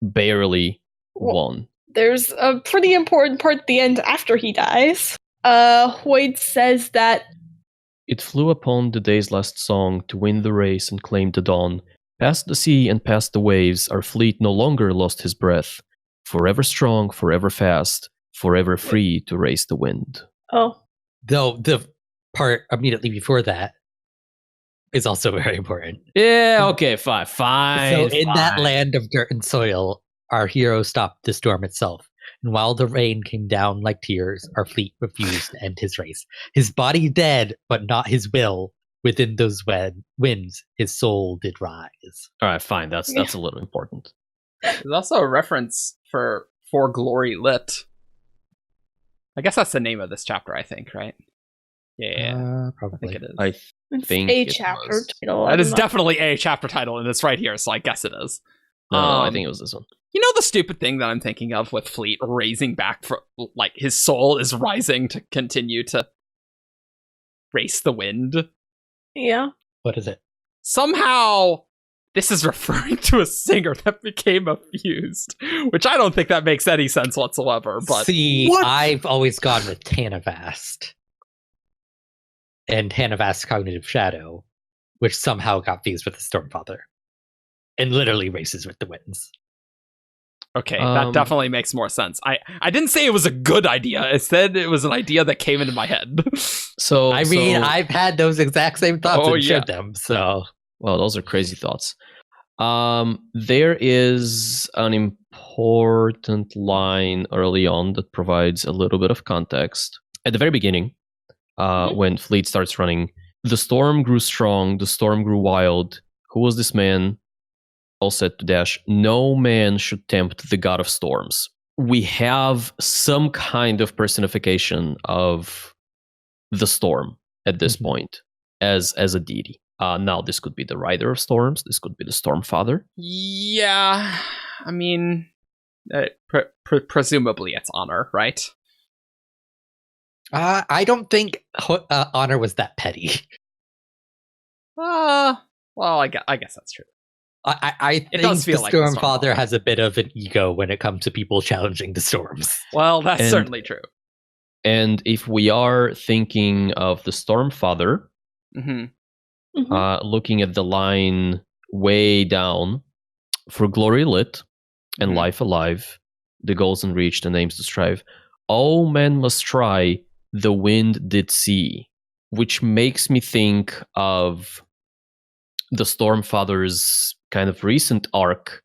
barely won. There's a pretty important part at the end after he dies. Hoid says that it flew upon the day's last song to win the race and claim the dawn. Past the sea and past the waves, our fleet no longer lost his breath. Forever strong, forever fast, forever free to race the wind. Oh. Though the part immediately before that is also very important. Yeah, okay, fine. So in that land of dirt and soil, our hero stopped the storm itself. And while the rain came down like tears, our fleet refused to end his race. His body dead, but not his will. Within those winds, his soul did rise. All right, fine. That's a little important. There's also a reference for Glory Lit. I guess that's the name of this chapter, I think, right? Yeah, probably. I think it is. I it's think a chapter title. That is definitely a chapter title, and it's right here, so I guess it is. No, I think it was this one. You know the stupid thing that I'm thinking of with Fleet raising back for, like, his soul is rising to continue to race the wind? Yeah. What is it? Somehow, this is referring to a singer that became abused, which I don't think that makes any sense whatsoever. But see, what? I've always gone with Tanavast and Tanavast's Cognitive Shadow, which somehow got fused with the Stormfather and literally races with the winds. Okay, that definitely makes more sense. I didn't say it was a good idea. I said it was an idea that came into my head. So I've had those exact same thoughts and shared them. So, well, those are crazy thoughts. There is an important line early on that provides a little bit of context. At the very beginning, when Fleet starts running, the storm grew strong, the storm grew wild. Who was this man? All said to Dash, no man should tempt the god of storms. We have some kind of personification of the storm at this point as a deity. Now, this could be the rider of storms. This could be the Stormfather. Yeah, I mean, presumably it's Honor, right? I don't think Honor was that petty. Well, I guess that's true. I think the Stormfather has a bit of an ego when it comes to people challenging the storms. Well, that's certainly true. And if we are thinking of the Stormfather, looking at the line way down, for glory lit and life alive, the goals unreached and aims to strive, all men must try, the wind did see, which makes me think of the Stormfather's kind of recent arc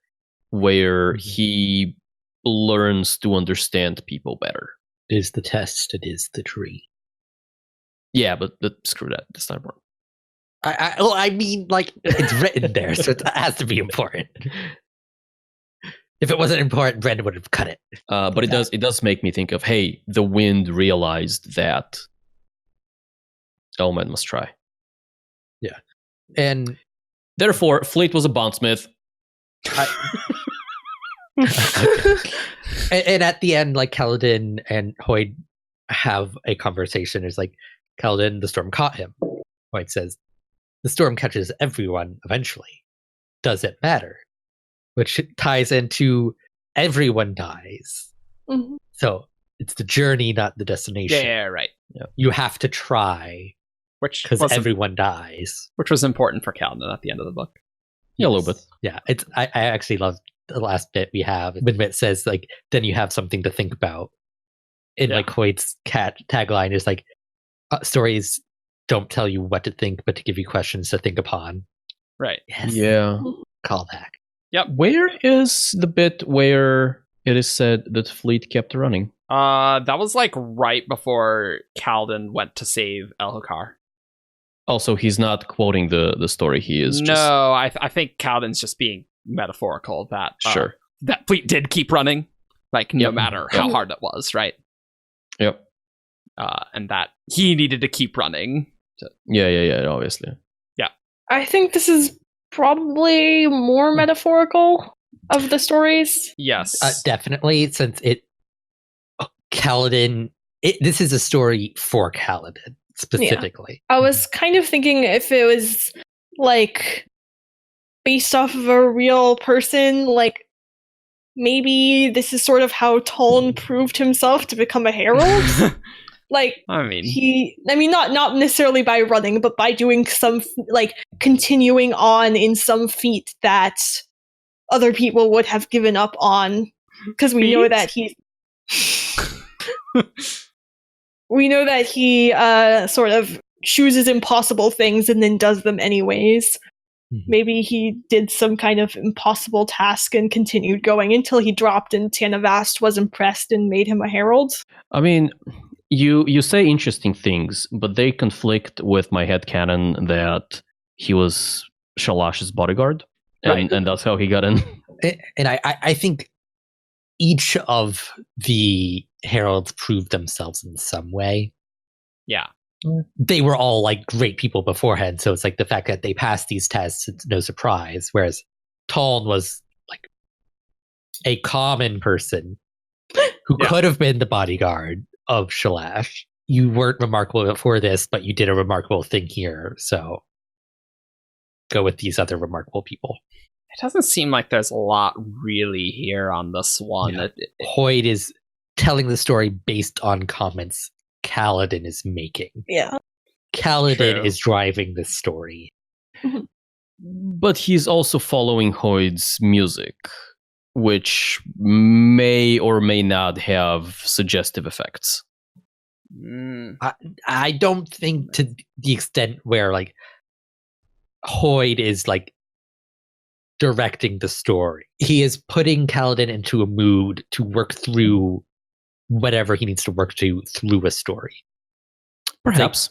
where he learns to understand people better. It is the test, it is the tree. Yeah, but screw that. That's not important. I mean, like, it's written there, so it has to be important. If it wasn't important, Brandon would have cut it. But it does make me think of, hey, the wind realized that all men must try. Yeah. And therefore, Fleet was a bondsmith. And at the end, like, Kaladin and Hoid have a conversation. It's like, Kaladin, the storm caught him. Hoid says, the storm catches everyone eventually. Does it matter? Which ties into everyone dies. Mm-hmm. So it's the journey, not the destination. Yeah, right. Yeah. You have to try. Because everyone dies. Which was important for Kaladin at the end of the book. Yeah, a little bit. Yeah, I actually love the last bit we have when it says, like, then you have something to think about. And like Hoid's tagline is like, stories don't tell you what to think, but to give you questions to think upon. Right. Yes. Yeah. Callback. Yep. Where is the bit where it is said that Fleet kept running? That was like right before Kaladin went to save Elhokar. Also, he's not quoting the story. He is No, just... I think Kaladin's just being metaphorical that Sure. that Fleet did keep running, like no Yep. matter how hard it was, right? Yep. And that he needed to keep running. Yeah, obviously. I think this is probably more metaphorical of the stories. Yes. Definitely, since Kaladin, this is a story for Kaladin specifically. I was kind of thinking if it was like based off of a real person, like maybe this is sort of how Toln proved himself to become a herald. Like I mean, not necessarily by running, but by doing some like continuing on in some feat that other people would have given up on, because we know that he sort of chooses impossible things and then does them anyways. Mhm. Maybe he did some kind of impossible task and continued going until he dropped and Tanavast was impressed and made him a herald. I mean, you say interesting things, but they conflict with my headcanon that he was Shalash's bodyguard, and that's how he got in. And I think each of the heralds proved themselves in some way. yeah. They were all like great people beforehand, so it's like the fact that they passed these tests, it's no surprise. Whereas Toln was like a common person who could have been the bodyguard of Shalash. You weren't remarkable before this, but you did a remarkable thing here, so go with these other remarkable people. It doesn't seem like there's a lot really here on this one. Yeah. Hoid is telling the story based on comments Kaladin is making. Yeah. Kaladin True. is driving this story. But he's also following Hoid's music, which may or may not have suggestive effects. I don't think to the extent where like Hoid is like directing the story. He is putting Kaladin into a mood to work through whatever he needs to work through a story. Perhaps.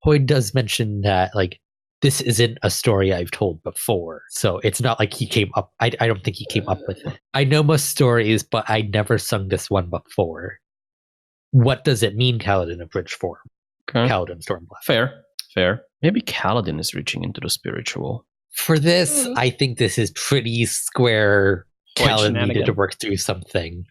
Hoid does mention that like this isn't a story I've told before, so it's not like he came up. I don't think he came up with it. I know most stories, but I never sung this one before. What does it mean, Kaladin of bridge form? Okay. Kaladin Stormblack. Fair. Maybe Kaladin is reaching into the spiritual. For this, I think this is pretty square. Hoid Kaladin needed shenanigan. to work through something.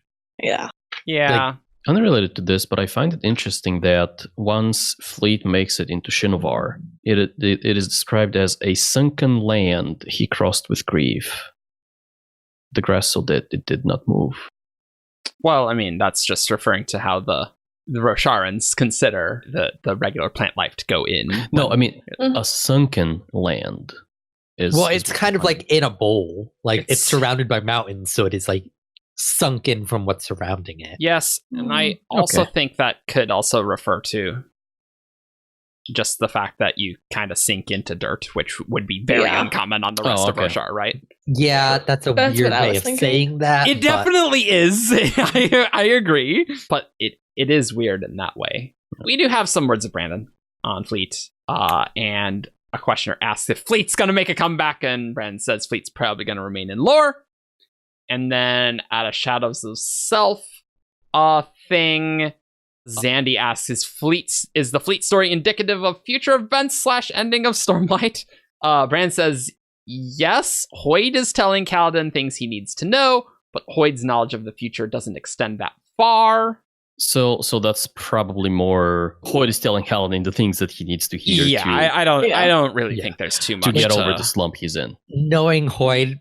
Yeah. Yeah. Unrelated to this, but I find it interesting that once Fleet makes it into Shinovar, it is described as a sunken land he crossed with grief. The grass so dead it did not move. Well, I mean, that's just referring to how the Rosharans consider the regular plant life to go in. No, I mean, a sunken land is... Well, is it's kind of like in a bowl. Like it's It's- surrounded by mountains, so it is like sunk in from what's surrounding it. Yes, and I also Okay. think that could also refer to just the fact that you kind of sink into dirt, which would be very Yeah. uncommon on the Oh, rest of okay. Roshar, right? Yeah, that's a That's weird what I way was of thinking. saying that. It but definitely is. I agree, but it is weird in that way. We do have some words of Brandon on Fleet, and a questioner asks if Fleet's going to make a comeback, and Brandon says Fleet's probably going to remain in lore. And then at a Shadows of Self thing, Zandy asks, is the Fleet story indicative of future events / ending of Stormlight? Brand says, yes, Hoid is telling Kaladin things he needs to know, but Hoid's knowledge of the future doesn't extend that far. So that's probably more Hoid is telling Kaladin the things that he needs to hear I don't really Yeah. think there's too much to get over the slump he's in. knowing Hoid,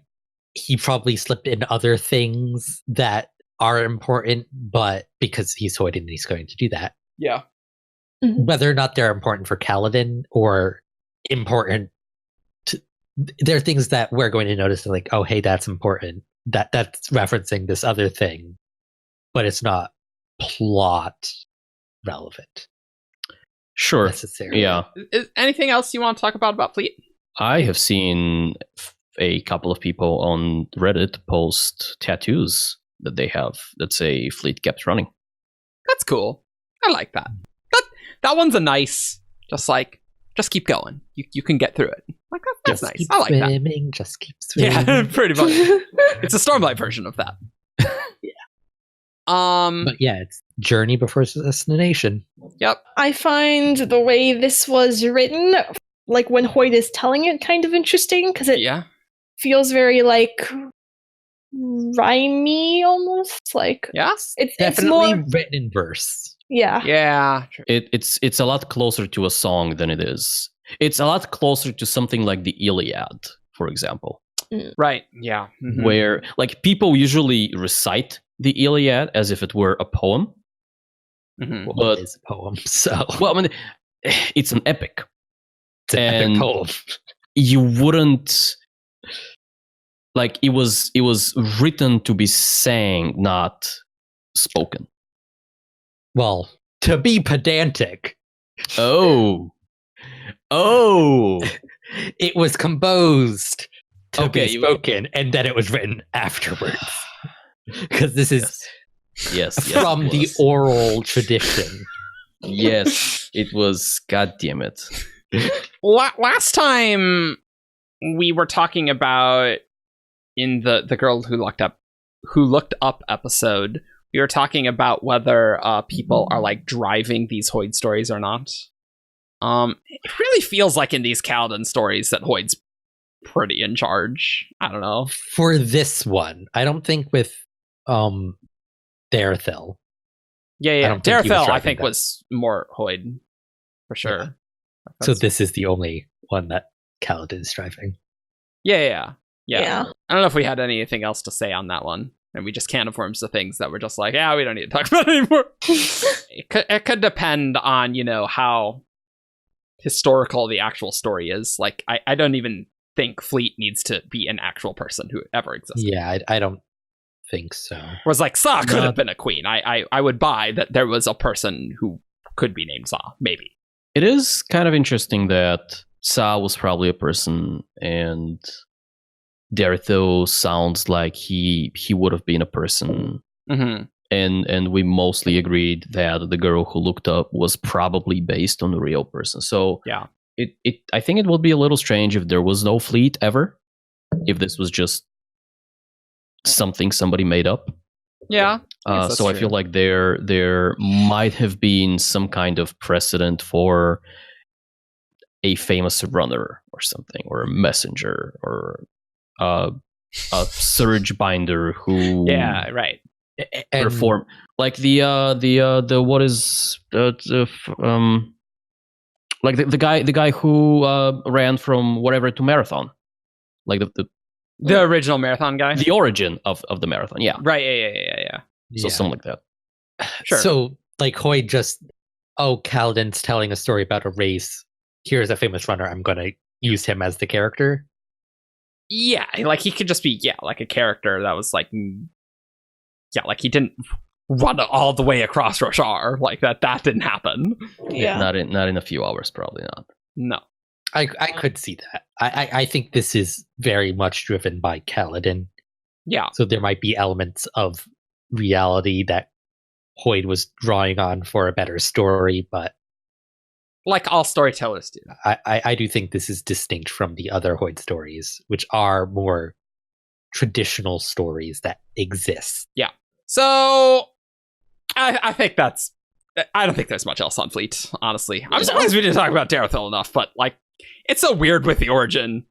he probably slipped in other things that are important, but because he's Hoid and he's going to do that. Yeah. Whether or not they're important for Kaladin or important to, they're things that we're going to notice and like, oh hey, that's important. That's referencing this other thing, but it's not plot relevant Sure. necessarily. Yeah. Is anything else you want to talk about Fleet? I have seen a couple of people on Reddit post tattoos that they have that say "Fleet kept running." That's cool. I like that. That one's a nice. Just keep going. You can get through it. Like that's nice. I like that. Just keep swimming. Yeah, pretty much. It's a Stormlight version of that. Yeah. But yeah, it's journey before destination. Yep. I find the way this was written, like when Hoid is telling it, kind of interesting because it feels very like rhymey almost. Like it's definitely it's more written in verse. Yeah. Yeah. It's a lot closer to a song than it is. It's a lot closer to something like the Iliad, for example. Right. Yeah. Mm-hmm. Where like people usually recite the Iliad as if it were a poem. Mm-hmm. Well, it is a poem, so well, I mean, it's an epic. It's an epic poem. You wouldn't like it was written to be sang, not spoken. Well, to be pedantic. Oh. It was composed to be spoken, and then it was written afterwards. Because this is from the oral tradition. Yes, it was. God damn it. Last time we were talking about in the girl who looked up episode, we were talking about whether people are like driving these Hoid stories or not. It really feels like in these Kaladin stories that Hoid's pretty in charge. I don't know. For this one, I don't think with Derethil. Yeah. Derethil, I think, was more Hoid for sure. Yeah. So this is the only one that Kaladin's driving. Yeah. I don't know if we had anything else to say on that one. And we just can't worms the things that we're just like, yeah, we don't need to talk about it anymore. It could depend on, how historical the actual story is. Like, I don't even think Fleet needs to be an actual person who ever existed. Yeah, I don't think so. Was like, Sa could have been a queen. I would buy that there was a person who could be named Sa, maybe. It is kind of interesting that Sa was probably a person, and Derethil sounds like he would have been a person. Mm-hmm. And we mostly agreed that the girl who looked up was probably based on a real person. So yeah, I think it would be a little strange if there was no Fleet ever, if this was just something somebody made up. Yeah. So I feel like there might have been some kind of precedent for a famous runner or something, or a messenger, or a surge binder who perform like the what is like the guy who ran from whatever to marathon, like the original marathon guy, the origin of the marathon. Yeah, right. Yeah. So something like that. Sure. So like Hoid just Kaladin's telling a story about a race. Here's a famous runner. I'm gonna use him as the character. Yeah, like he could just be like a character that was like like he didn't run all the way across Roshar, like that didn't happen. Yeah, not in a few hours, probably not. No, I could see that. I think this is very much driven by Kaladin. Yeah, so there might be elements of reality that Hoid was drawing on for a better story, but like all storytellers do. I do think this is distinct from the other Hoid stories, which are more traditional stories that exist. Yeah. So I think I don't think there's much else on Fleet, honestly. I'm surprised we didn't talk about Derethil enough, but like it's so weird with the origin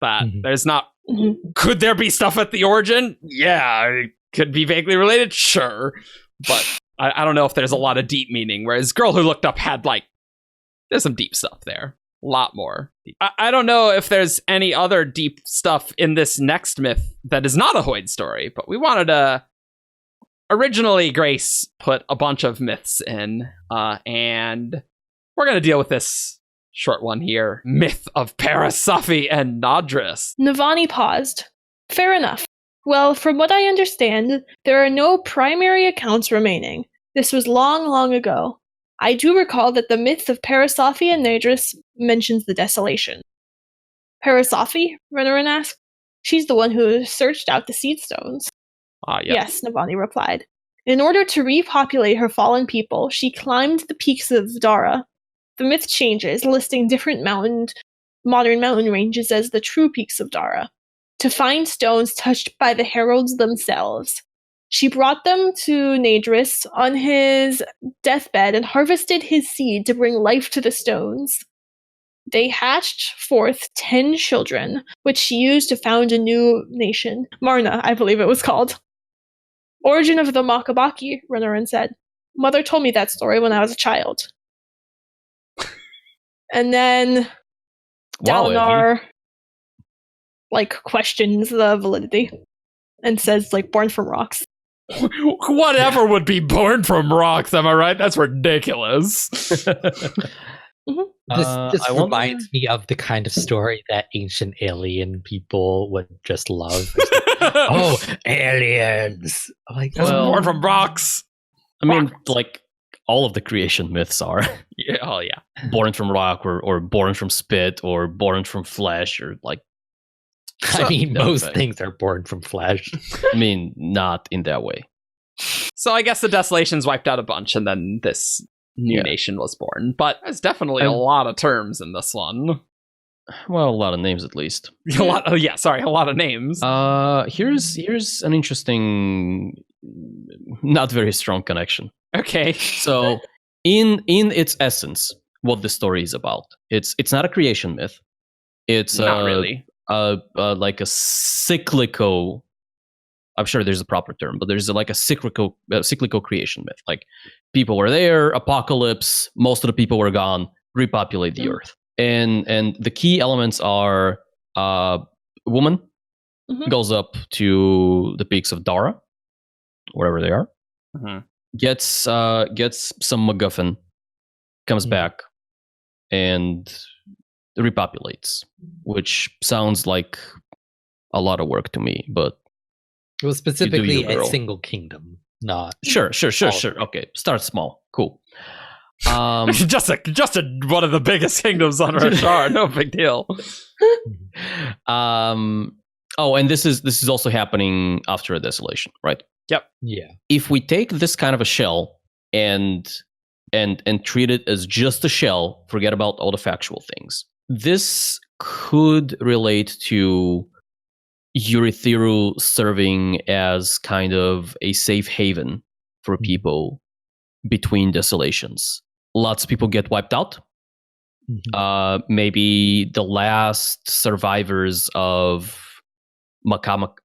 that there's not. Mm-hmm. Could there be stuff at the origin? Yeah, it could be vaguely related, sure, but I don't know if there's a lot of deep meaning. Whereas Girl Who Looked Up had like. There's some deep stuff there. A lot more. I don't know if there's any other deep stuff in this next myth that is not a Hoid story, but we wanted to... Originally, Grace put a bunch of myths in, and we're going to deal with this short one here. Myth of Parasaphi and Nadris. Navani paused. Fair enough. Well, from what I understand, there are no primary accounts remaining. This was long, long ago. I do recall that the myth of Parasaphi and Nadris mentions the desolation. Parasaphi? Renarin asked. She's the one who searched out the seed stones. Yes, Navani replied. In order to repopulate her fallen people, she climbed the peaks of Dara. The myth changes, listing different modern mountain ranges as the true peaks of Dara, to find stones touched by the heralds themselves. She brought them to Nadris on his deathbed and harvested his seed to bring life to the stones. They hatched forth 10 children, which she used to found a new nation. Marna, I believe it was called. Origin of the Makabaki, Renarin said. Mother told me that story when I was a child. And then Dalinar questions the validity and says, born from rocks. Whatever would be born from rocks, am I right? That's ridiculous. This reminds me of the kind of story that ancient alien people would just love. Oh, aliens! Born from rocks. I mean, all of the creation myths are. Yeah, oh yeah. Born from rock, or born from spit, or born from flesh, or most things are born from flesh. I mean, not in that way. So I guess the Desolations wiped out a bunch, and then this new nation was born. But there's definitely a lot of terms in this one. Well, a lot of names at least. A lot of names. Here's an interesting, not very strong connection. Okay. So, in its essence, what the story is about, it's not a creation myth. It's not really like a cyclical. I'm sure there's a proper term, but there's a cyclical creation myth. Like, people were there, apocalypse, most of the people were gone, repopulate the earth. And the key elements are woman goes up to the peaks of Dara, wherever they are, gets some MacGuffin, comes back, and repopulates, which sounds like a lot of work to me, but it was specifically a single kingdom, not sure. Okay, start small, cool. just one of the biggest kingdoms on Roshar, no big deal. And this is also happening after a desolation, right? Yep. Yeah. If we take this kind of a shell and treat it as just a shell, forget about all the factual things, this could relate to Urithiru serving as kind of a safe haven for people between desolations. Lots of people get wiped out. Maybe the last survivors of Makabakam.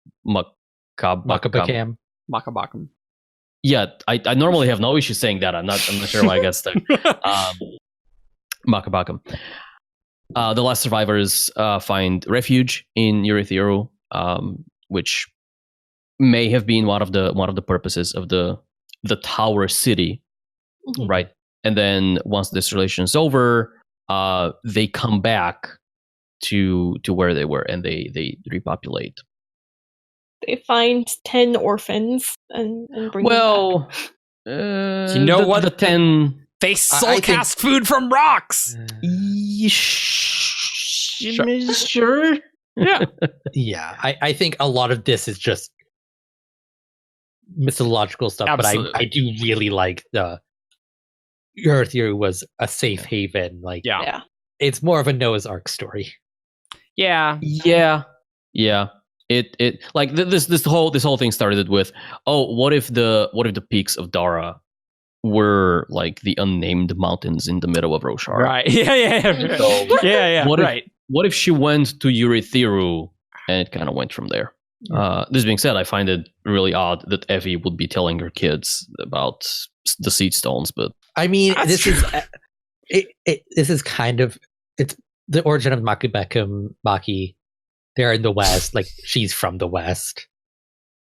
Yeah, I normally have no issue saying that. I'm not sure why I got stuck. Makabakam. The last survivors find refuge in Urithiru, which may have been one of the purposes of the Tower City, right? And then once this relation is over, they come back to where they were, and they repopulate. They find 10 orphans and bring them back. You know what? The 10... They soul cast food from rocks! Sure? Yeah. Yeah, I think a lot of this is just mythological stuff, Absolutely. but I do really like the Your Theory was a safe haven. Yeah. It's more of a Noah's Ark story. Yeah. It like this whole thing started with, what if the peaks of Dara were like the unnamed mountains in the middle of Roshar? Right. Yeah. So, What if she went to Urithiru and it kind of went from there? This being said, I find it really odd that Evie would be telling her kids about the seed stones, but I mean, this is kind of, it's the origin of Maki. They're in the West, she's from the West.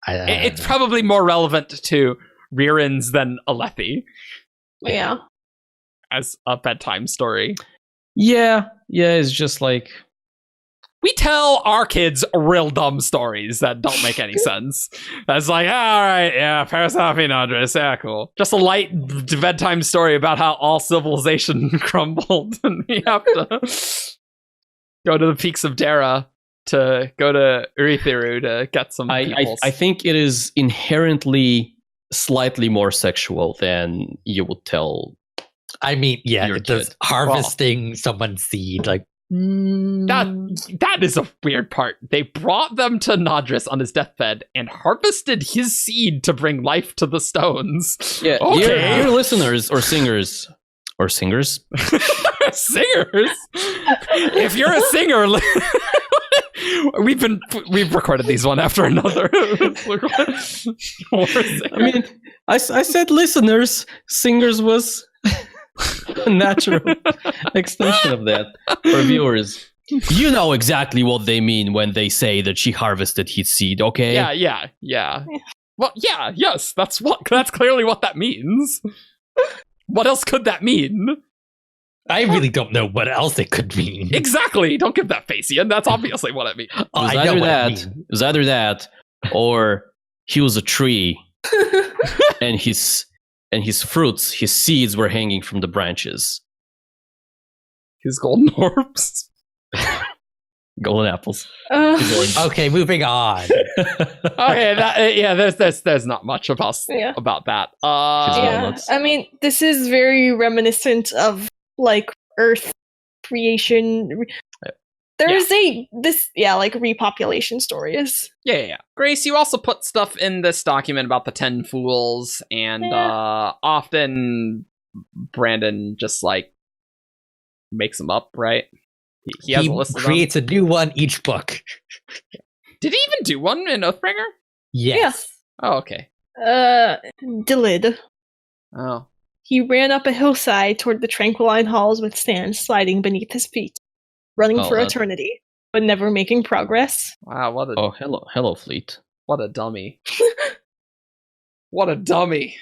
It's probably more relevant to Ririns than Alethi. Yeah. As a bedtime story. Yeah, it's just like... We tell our kids real dumb stories that don't make any sense. That's all right, yeah, Parasaphi and Nadris, yeah, cool. Just a light bedtime story about how all civilization crumbled, and we have to go to the peaks of Dara to go to Urithiru to get some peoples. I think it is inherently slightly more sexual than you would tell. I mean, yeah, Your it does kid. harvesting someone's seed. Like That is a weird part. They brought them to Nadris on his deathbed and harvested his seed to bring life to the stones. Yeah, Okay. dear listeners or singers. Or singers? Singers? If you're a singer, we've recorded these one after another. I mean, I said listeners. Singers was a natural extension of that for viewers. You know exactly what they mean when they say that she harvested his seed, okay? Yeah. Well, yes, that's clearly what that means. What else could that mean? I really don't know what else it could mean. Exactly. Don't give that face, Ian. That's obviously what it means. It was either that, or he was a tree, and his fruits, his seeds were hanging from the branches. His golden orbs. Golden apples. Okay, moving on. Okay, there's not much of us about that. I mean, this is very reminiscent of like Earth creation. There's like repopulation stories. Yeah. Grace, you also put stuff in this document about the 10 fools, and often Brandon just like makes them up, right? He has a list of creates a new one each book. Did he even do one in Oathbringer? Yes. Oh, okay. Dilid. Oh. He ran up a hillside toward the Tranquiline Halls with sand sliding beneath his feet, running for eternity, but never making progress. Wow, what a... Oh, hello, Fleet. What a dummy. What a dummy.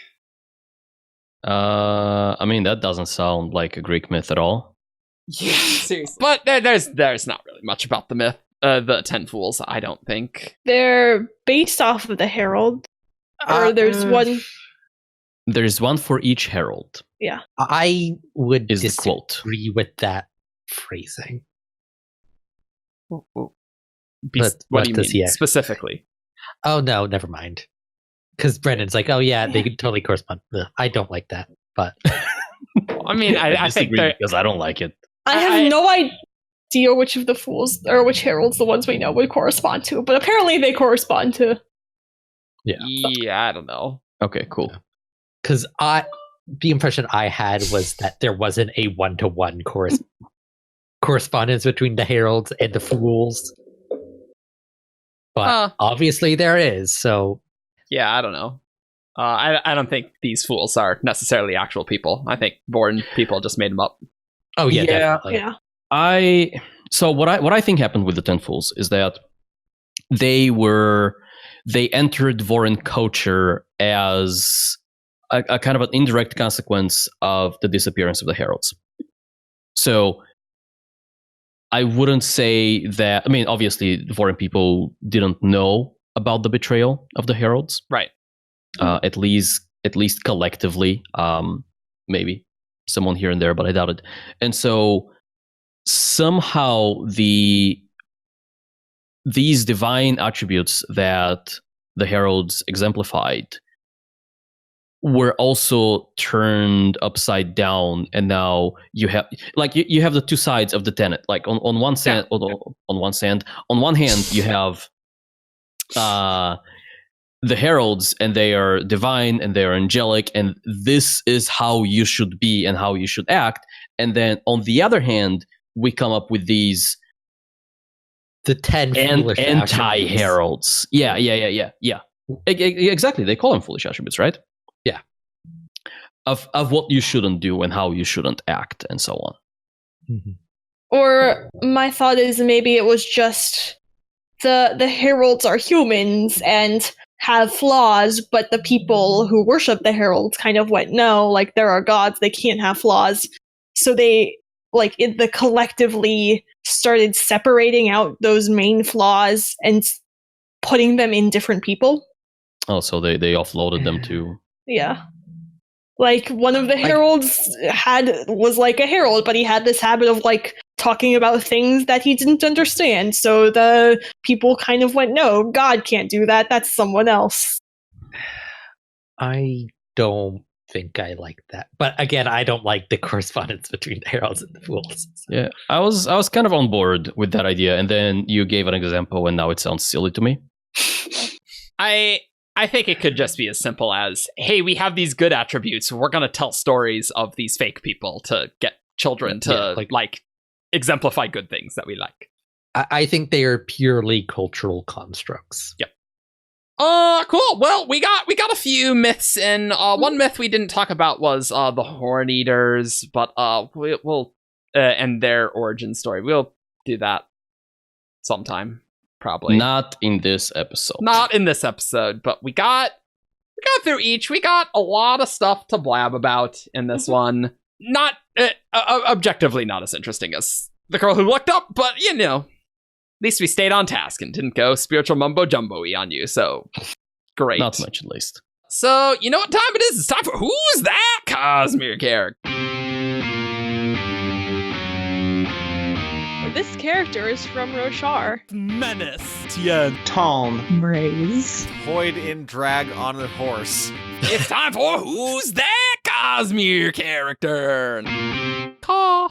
I mean, that doesn't sound like a Greek myth at all. Yeah, seriously. But there's not really much about the myth. The 10 fools, I don't think. They're based off of the Herald. Or there's one... There's one for each herald. Yeah. I would Is the quote. disagree with that phrasing. What do you mean specifically? Oh, no, never mind. Because Brendan's like, oh, yeah, they could totally correspond. Ugh, I don't like that, but... I mean, I think because I don't like it. I have no idea which of the fools, or which heralds the ones we know would correspond to, but apparently they correspond to. Yeah, I don't know. Okay, cool. Because the impression I had was that there wasn't a one-to-one correspondence between the heralds and the fools. But obviously there is, so... Yeah, I don't know. I don't think these fools are necessarily actual people. I think born people just made them up. Oh, yeah, definitely. Yeah. So what I think happened with the 10 fools is that they entered Vorin culture as a kind of an indirect consequence of the disappearance of the heralds. So I wouldn't say that. I mean, obviously, the Vorin people didn't know about the betrayal of the heralds, right? At least collectively, maybe someone here and there, but I doubt it. And so somehow these divine attributes that the heralds exemplified were also turned upside down, and now you have you have the two sides of the tenet. Like on one hand you have the heralds, and they are divine and they are angelic, and this is how you should be and how you should act. And then on the other hand, we come up with the 10 anti-heralds. Yeah. Exactly. They call them foolish attributes, right? Yeah. Of what you shouldn't do and how you shouldn't act and so on. Mm-hmm. Or my thought is maybe it was just the heralds are humans and have flaws, but the people who worship the heralds kind of went, no, like there are gods, they can't have flaws. So they the collectively started separating out those main flaws and putting them in different people. Oh, so they offloaded them to... Yeah. Like one of the heralds was like a herald, but he had this habit of like talking about things that he didn't understand. So the people kind of went, no, God can't do that. That's someone else. I don't think I like that. But again, I don't like the correspondence between the heralds and the fools. Yeah, I was kind of on board with that idea, and then you gave an example, and now it sounds silly to me. I think it could just be as simple as, hey, we have these good attributes. We're going to tell stories of these fake people to get children to like exemplify good things that we like. I think they are purely cultural constructs. Yep. Cool. Well, we got a few myths, and one myth we didn't talk about was the Horn Eaters, but we'll and their origin story. We'll do that sometime, probably. Not in this episode. Not in this episode, but we got through each. We got a lot of stuff to blab about in this one. Not objectively not as interesting as the girl who looked up, but you know. At least we stayed on task and didn't go spiritual mumbo-jumbo-y on you, so great. Not much, at least. So, you know what time it is? It's time for Who's That Cosmere Character? This character is from Roshar. Menace. Tien. Tom. Braze. Hoid in drag on a horse. It's time for Who's That Cosmere Character? Caw.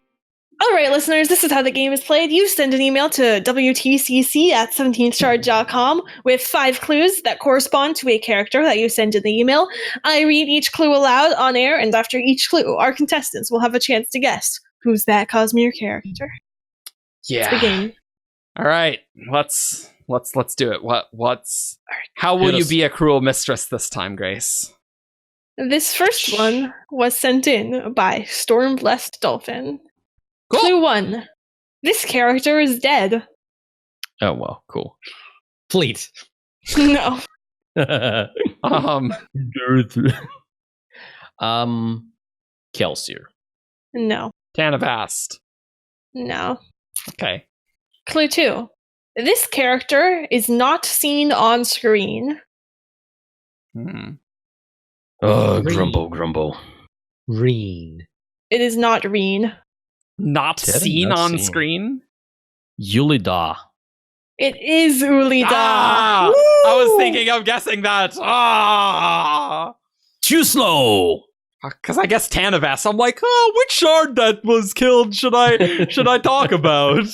All right, listeners, this is how the game is played. You send an email to wtcc at 17thshard.com with 5 clues that correspond to a character that you send in the email. I read each clue aloud on air, and after each clue, our contestants will have a chance to guess who's that Cosmere character. Yeah. It's the game. All right, let's do it. How will you be a cruel mistress this time, Grace? This first one was sent in by Stormblessed Dolphin. Cool. Clue 1. This character is dead. Oh, well, cool. Fleet. No. Derethil. Kelsier. No. Tanavast. No. Okay. Clue 2. This character is not seen on screen. Oh, Reen. grumble. Reen. It is not Reen. Not Dead and seen not on seen. screen? Yulida. It is Ulida. Ah! Woo! I was thinking of guessing that. Too slow. Because I guess Tanavast. I'm like, which shard that was killed should I talk about?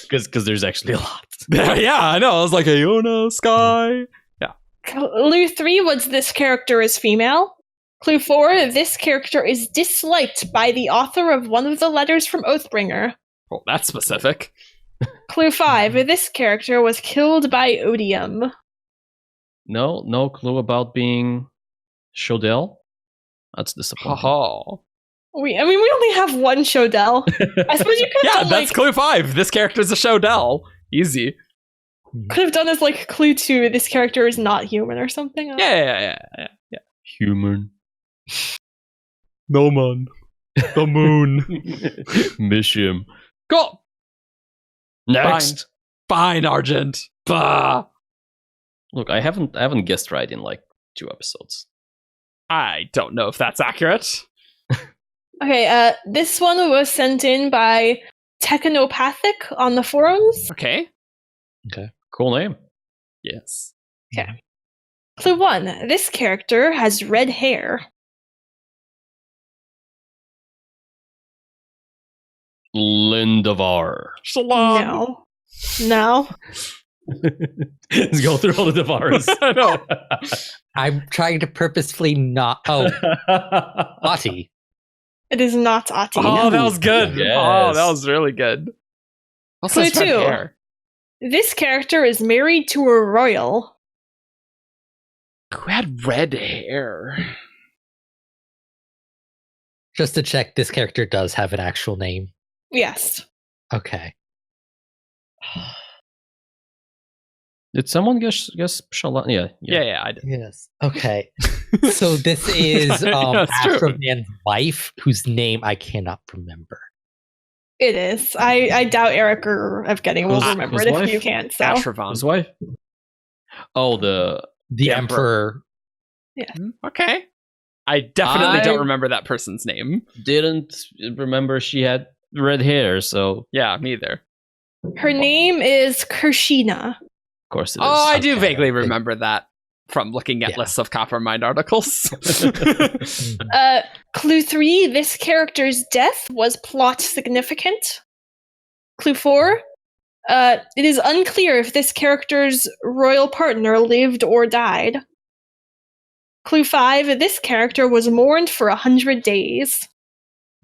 Because there's actually a lot. Yeah, I know. I was like, Iona, Sky. Yeah. Clue 3 was this character is female. Clue 4, this character is disliked by the author of one of the letters from Oathbringer. Well, that's specific. Clue 5, this character was killed by Odium. No clue about being Shodel. That's disappointing. Oh. We only have one Shodel. I suppose you could Yeah, have done, that's clue 5. This character's a Shodel. Easy. could have done as like clue 2, this character is not human or something. Yeah. Human. No man. The moon. Miss him. Cool. Next. Fine, Argent. Bah. Look, I haven't guessed right in like 2 episodes. I don't know if that's accurate. Okay, this one was sent in by Technopathic on the forums. Okay. Cool name. Yes. Clue 1, this character has red hair. Lindavar. Shalom. No. Let's go through all the Davars. I know. I'm trying to purposefully not. Oh, Ati. It is not Ati. Oh, that was good. Yes. Oh, that was really good. Also, Clue it's red 2. hair. This character is married to a royal. Who had red hair? Just to check, this character does have an actual name. Yes. Okay. Did someone guess Shala? Yeah, I did. Yes. Okay. So this is Yeah, it's true. Astroman's wife, whose name I cannot remember. It is. I doubt Eric or Evgeni will Whose- remember whose it if wife? you can't. So Ashravan. His wife? Oh, the The Emperor. Emperor. Okay. I definitely I- don't remember that person's name. didn't remember she had red hair, so Yeah, me either. Her name is Kershina. of course it is. Oh, I do Okay. vaguely remember that from looking at Yeah. lists of Coppermind articles. Clue 3, this character's death was plot significant. Clue 4, it is unclear if this character's royal partner lived or died. Clue 5, this character was mourned for 100 days.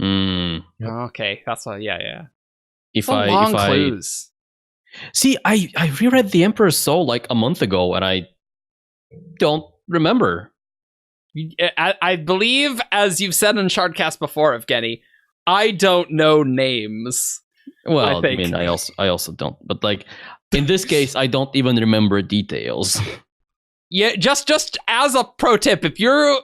Okay, that's what. Yeah. If Some I long if I clues. see, I reread The Emperor's Soul like a month ago, and I don't remember. I believe, as you've said in Shardcast before, Evgeni, I don't know names. Well, I think. mean, I also don't. But like in this case, I don't even remember details. Yeah, just as a pro tip, if you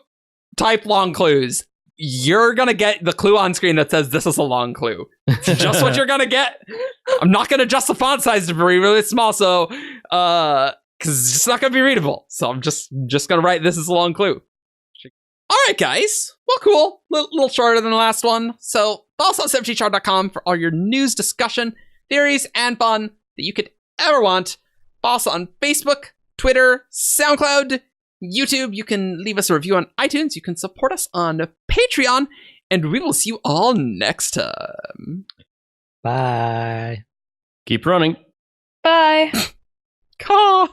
type long clues, you're gonna get the clue on screen that says this is a long clue. It's just what you're gonna get. I'm not gonna adjust the font size to be really small, so because it's just not gonna be readable. So I'm just gonna write this is a long clue. All right, guys. Well, cool. Little shorter than the last one. So follow us on ftchart.com for all your news, discussion, theories, and fun that you could ever want. Follow us on Facebook, Twitter, SoundCloud, YouTube. You can leave us a review on iTunes. You can support us on Patreon. And we will see you all next time. Bye. Keep running. Bye. Caw.